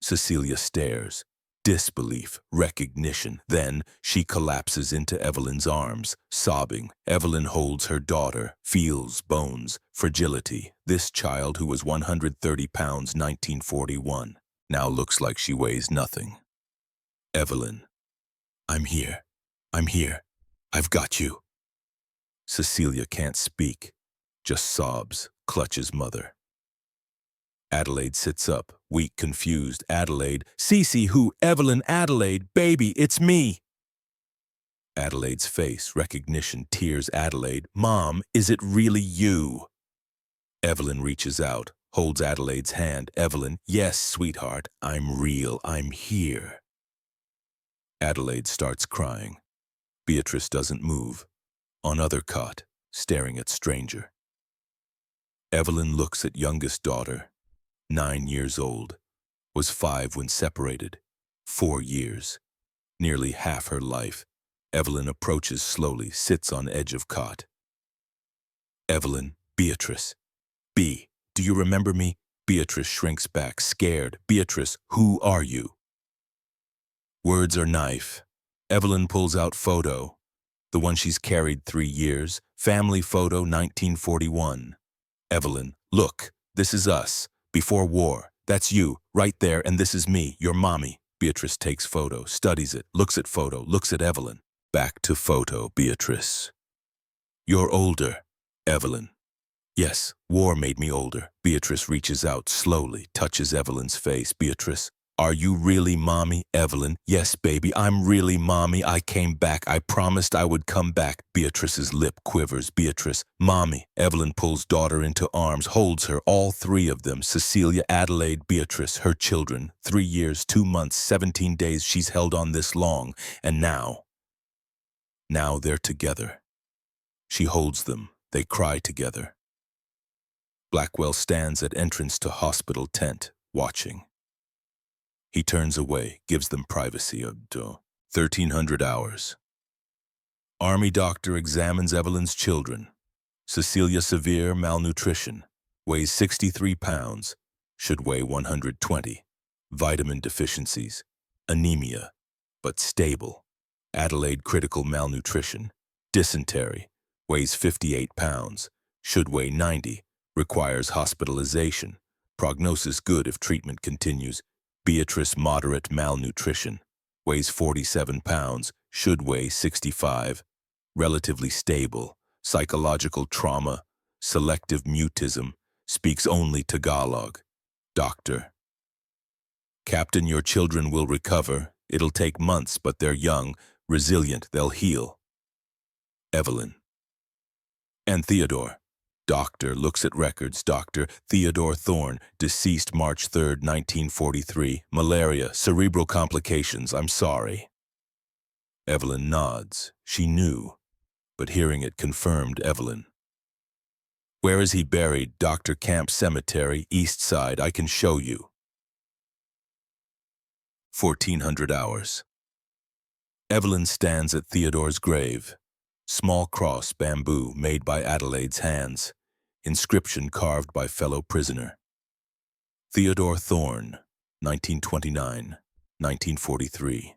Cecilia stares. Disbelief, recognition. Then she collapses into Evelyn's arms, sobbing. Evelyn holds her daughter, feels bones, fragility. This child, who was 130 pounds 1941, now looks like she weighs nothing. Evelyn. I'm here. I'm here. I've got you. Cecilia can't speak, just sobs, clutches mother. Adelaide sits up, weak, confused. Adelaide. Cece, who? Evelyn, Adelaide. Baby, it's me. Adelaide's face, recognition, tears. Adelaide. Mom, is it really you? Evelyn reaches out, holds Adelaide's hand. Evelyn. Yes, sweetheart. I'm real. I'm here. Adelaide starts crying. Beatrice doesn't move. On other cot, staring at stranger. Evelyn looks at youngest daughter. 9 years old, was 5 when separated, 4 years, nearly half her life. Evelyn approaches slowly, sits on edge of cot. Evelyn, Beatrice. B, do you remember me? Beatrice shrinks back, scared. Beatrice, who are you? Words are knife. Evelyn pulls out photo. The one she's carried 3 years. Family photo 1941. Evelyn, look, this is us. Before war. That's you, right there, and this is me, your mommy. Beatrice takes photo, studies it, looks at photo, looks at Evelyn. Back to photo, Beatrice. You're older, Evelyn. Yes, war made me older. Beatrice reaches out slowly, touches Evelyn's face. Beatrice, are you really mommy? Evelyn, yes, baby, I'm really mommy. I came back. I promised I would come back. Beatrice's lip quivers. Beatrice, mommy. Evelyn pulls daughter into arms, holds her, all three of them. Cecilia, Adelaide, Beatrice, her children. 3 years, 2 months, 17 days she's held on this long. And now they're together. She holds them. They cry together. Blackwell stands at entrance to hospital tent, watching. He turns away, gives them privacy. 1300 hours. Army doctor examines Evelyn's children. Cecilia, severe malnutrition, weighs 63 pounds, should weigh 120. Vitamin deficiencies, anemia, but stable. Adelaide, critical malnutrition, dysentery, weighs 58 pounds, should weigh 90. Requires hospitalization. Prognosis good if treatment continues. Beatrice, moderate malnutrition. Weighs 47 pounds. Should weigh 65. Relatively stable. Psychological trauma. Selective mutism. Speaks only Tagalog. Doctor. Captain, your children will recover. It'll take months, but they're young. Resilient, they'll heal. Evelyn. And Theodore. Doctor looks at records. Dr. Theodore Thorne, deceased March 3, 1943. Malaria, cerebral complications. I'm sorry. Evelyn nods. She knew, but hearing it confirmed Evelyn. Where is he buried? Dr. Camp Cemetery, East Side. I can show you. 1400 hours. Evelyn stands at Theodore's grave. Small cross, bamboo, made by Adelaide's hands. Inscription carved by fellow prisoner. Theodore Thorne, 1929, 1943.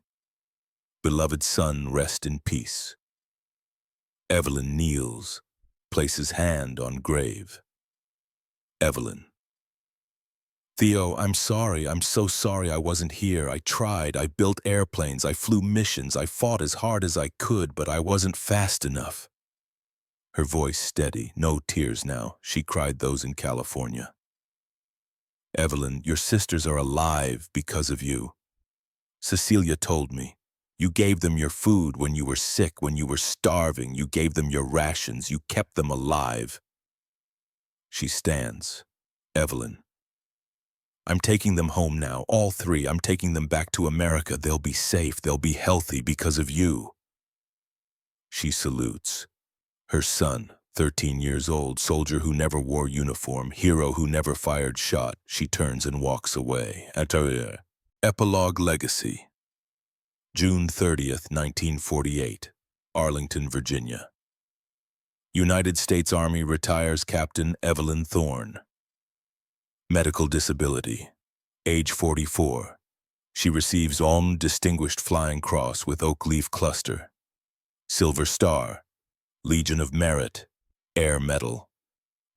Beloved son, rest in peace. Evelyn kneels, places hand on grave. Evelyn. Theo, I'm sorry. I'm so sorry I wasn't here. I tried. I built airplanes. I flew missions. I fought as hard as I could, but I wasn't fast enough. Her voice steady, no tears now. She cried those in California. Evelyn, your sisters are alive because of you. Cecilia told me. You gave them your food when you were sick, when you were starving. You gave them your rations. You kept them alive. She stands. Evelyn. I'm taking them home now, all three. I'm taking them back to America. They'll be safe. They'll be healthy because of you. She salutes. Her son, 13 years old, soldier who never wore uniform, hero who never fired shot. She turns and walks away. Epilogue Legacy. June 30th, 1948. Arlington, Virginia. United States Army retires Captain Evelyn Thorne. Medical disability. Age 44. She receives Homme Distinguished Flying Cross with Oak Leaf Cluster. Silver Star. Legion of Merit, Air Medal,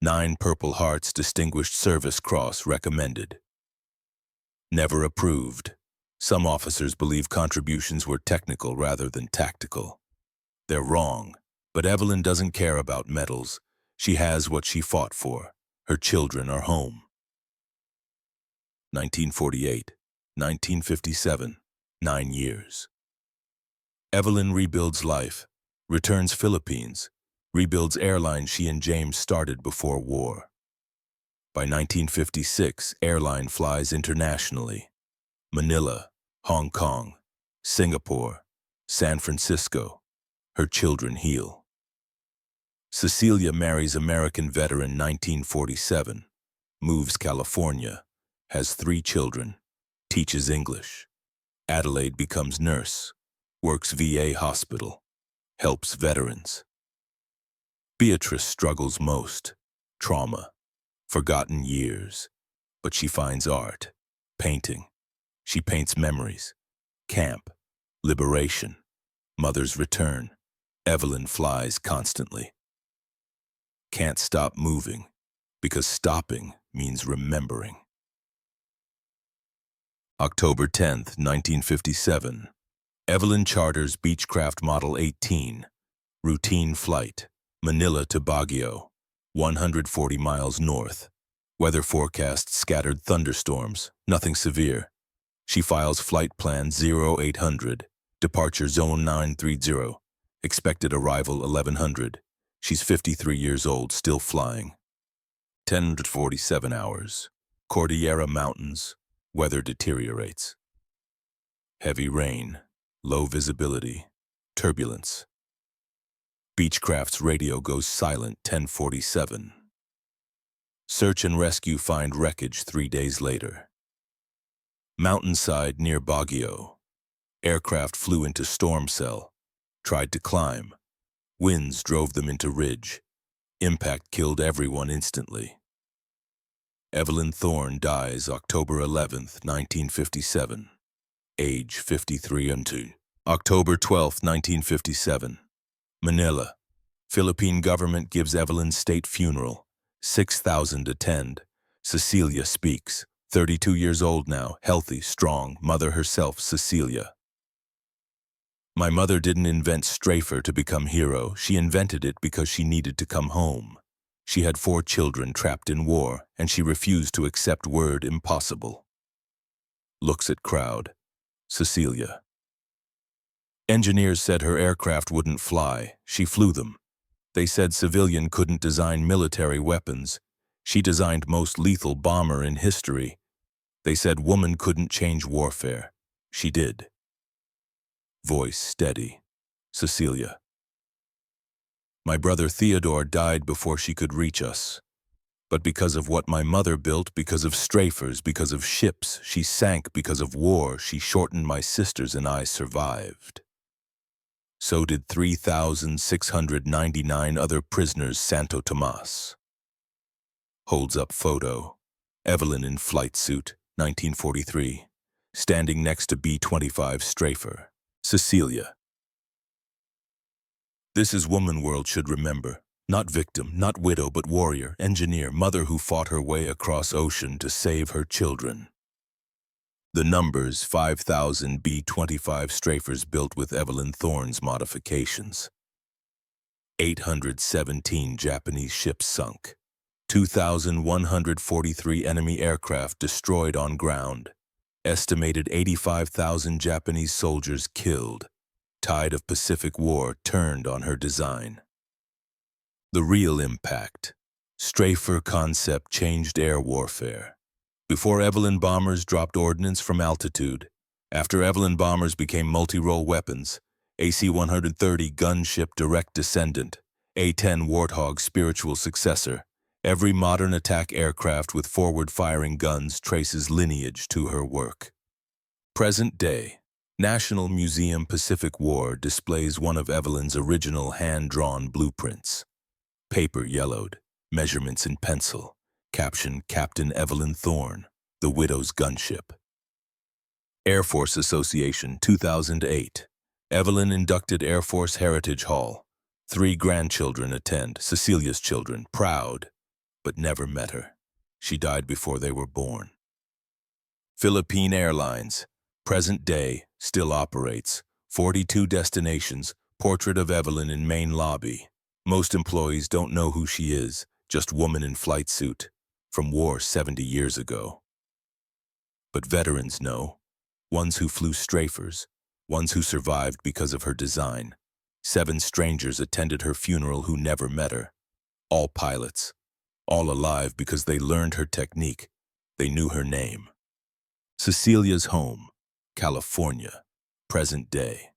9 Purple Hearts Distinguished Service Cross recommended. Never approved. Some officers believe contributions were technical rather than tactical. They're wrong, but Evelyn doesn't care about medals. She has what she fought for. Her children are home. 1948, 1957, 9 years. Evelyn rebuilds life. Returns Philippines, rebuilds airline she and James started before war. By 1956, airline flies internationally. Manila, Hong Kong, Singapore, San Francisco. Her children heal. Cecilia marries American veteran 1947, moves California, has 3 children, teaches English. Adelaide becomes nurse, works VA hospital. Helps veterans. Beatrice struggles most. Trauma. Forgotten years. But she finds art. Painting. She paints memories. Camp. Liberation. Mother's return. Evelyn flies constantly. Can't stop moving, because stopping means remembering. October 10th, 1957. Evelyn charters Beechcraft Model 18, routine flight, Manila to Baguio, 140 miles north. Weather forecast scattered thunderstorms, nothing severe. She files flight plan 0800, departure zone 930, expected arrival 1100. She's 53 years old, still flying. 10 to 47 hours. Cordillera Mountains, weather deteriorates. Heavy rain, low visibility, turbulence. Beechcraft's radio goes silent 10:47. Search and rescue find wreckage 3 days later. Mountainside near Baguio. Aircraft flew into storm cell, tried to climb. Winds drove them into ridge. Impact killed everyone instantly. Evelyn Thorne dies October 11th, 1957. Age 53 and 2. October 12th, 1957. Manila. Philippine government gives Evelyn state funeral. 6,000 attend. Cecilia speaks. 32 years old now, healthy, strong, mother herself, Cecilia. My mother didn't invent strafer to become hero. She invented it because she needed to come home. She had 4 children trapped in war, and she refused to accept word impossible. Looks at crowd. Cecilia. Engineers said her aircraft wouldn't fly. She flew them. They said civilian couldn't design military weapons. She designed most lethal bomber in history. They said woman couldn't change warfare. She did. Voice steady. Cecilia. My brother Theodore died before she could reach us. But because of what my mother built, because of strafers, because of ships, she sank because of war, she shortened my sisters and I survived. So did 3,699 other prisoners Santo Tomas. Holds up photo. Evelyn in flight suit, 1943, standing next to B-25 strafer. Cecilia. This is woman world should remember. Not victim, not widow, but warrior, engineer, mother who fought her way across ocean to save her children. The numbers 5,000 B-25 strafers built with Evelyn Thorne's modifications. 817 Japanese ships sunk. 2,143 enemy aircraft destroyed on ground. Estimated 85,000 Japanese soldiers killed. Tide of Pacific War turned on her design. The real impact. Strafer concept changed air warfare. Before Evelyn bombers dropped ordnance from altitude, after Evelyn bombers became multi-role weapons, AC-130 gunship direct descendant, A-10 Warthog spiritual successor, every modern attack aircraft with forward-firing guns traces lineage to her work. Present day. National Museum Pacific War displays one of Evelyn's original hand-drawn blueprints. Paper yellowed, measurements in pencil, caption Captain Evelyn Thorne, the widow's gunship. Air Force Association 2008. Evelyn inducted Air Force Heritage Hall. 3 grandchildren attend, Cecilia's children, proud, but never met her. She died before they were born. Philippine Airlines. Present day, still operates. 42 destinations, portrait of Evelyn in main lobby. Most employees don't know who she is, just woman in flight suit, from war 70 years ago. But veterans know, ones who flew strafers, ones who survived because of her design. 7 strangers attended her funeral who never met her. All pilots, all alive because they learned her technique, they knew her name. Cecilia's home. California, present day.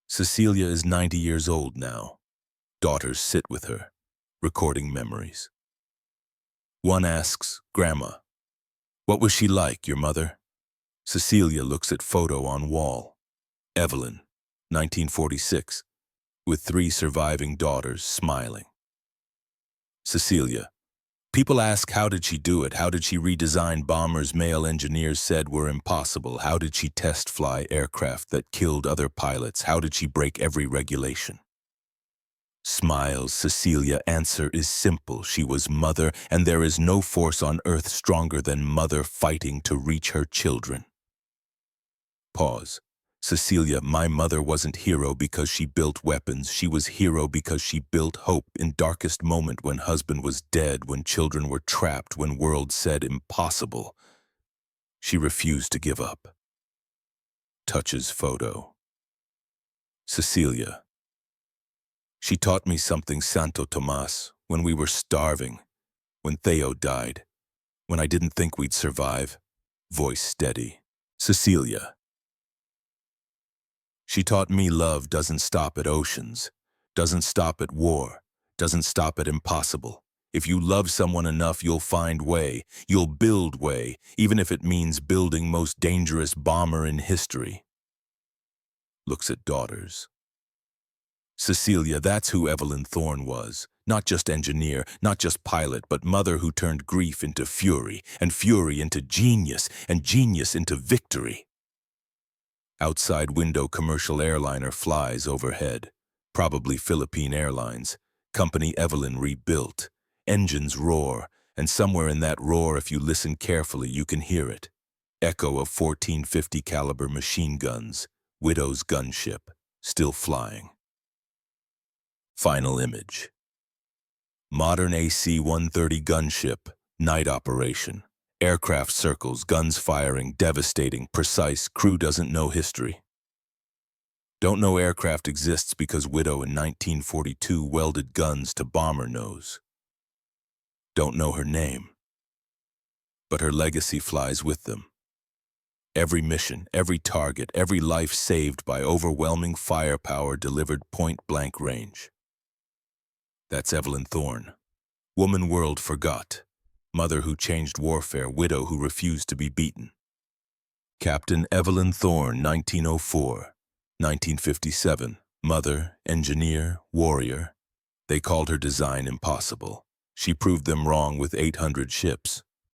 Cecilia is 90 years old now. Daughters sit with her, recording memories. One asks, Grandma, what was she like, your mother? Cecilia looks at photo on wall. Evelyn, 1946, with 3 surviving daughters smiling. Cecilia, People ask, how did she do it? How did she redesign bombers male engineers said were impossible? How did she test fly aircraft that killed other pilots? How did she break every regulation? Smiles, Cecilia. Answer is simple. She was mother, and there is no force on earth stronger than mother fighting to reach her children. Pause. Cecilia, my mother wasn't hero because she built weapons. She was hero because she built hope in darkest moment when husband was dead, when children were trapped, when world said impossible. She refused to give up. Touches photo. Cecilia. She taught me something, Santo Tomas, when we were starving, when Theo died, when I didn't think we'd survive. Voice steady. Cecilia. She taught me love doesn't stop at oceans, doesn't stop at war, doesn't stop at impossible. If you love someone enough, you'll find way, you'll build way, even if it means building most dangerous bomber in history. Looks at daughters. Cecilia, that's who Evelyn Thorne was. Not just engineer, not just pilot, but mother who turned grief into fury, and fury into genius, and genius into victory. Outside window, commercial airliner flies overhead. Probably Philippine Airlines. Company Evelyn rebuilt. Engines roar, and somewhere in that roar, if you listen carefully, you can hear it. Echo of 1450 caliber machine guns. Widow's gunship, still flying. Final image. Modern AC-130 gunship, night operation. Aircraft circles, guns firing, devastating, precise, crew doesn't know history. Don't know aircraft exists because Widow in 1942 welded guns to bomber nose. Don't know her name. But her legacy flies with them. Every mission, every target, every life saved by overwhelming firepower delivered point-blank range. That's Evelyn Thorne. Woman world forgot. Mother who changed warfare, widow who refused to be beaten. Captain Evelyn Thorne, 1904, 1957. Mother, engineer, warrior. They called her design impossible. She proved them wrong with 800 ships.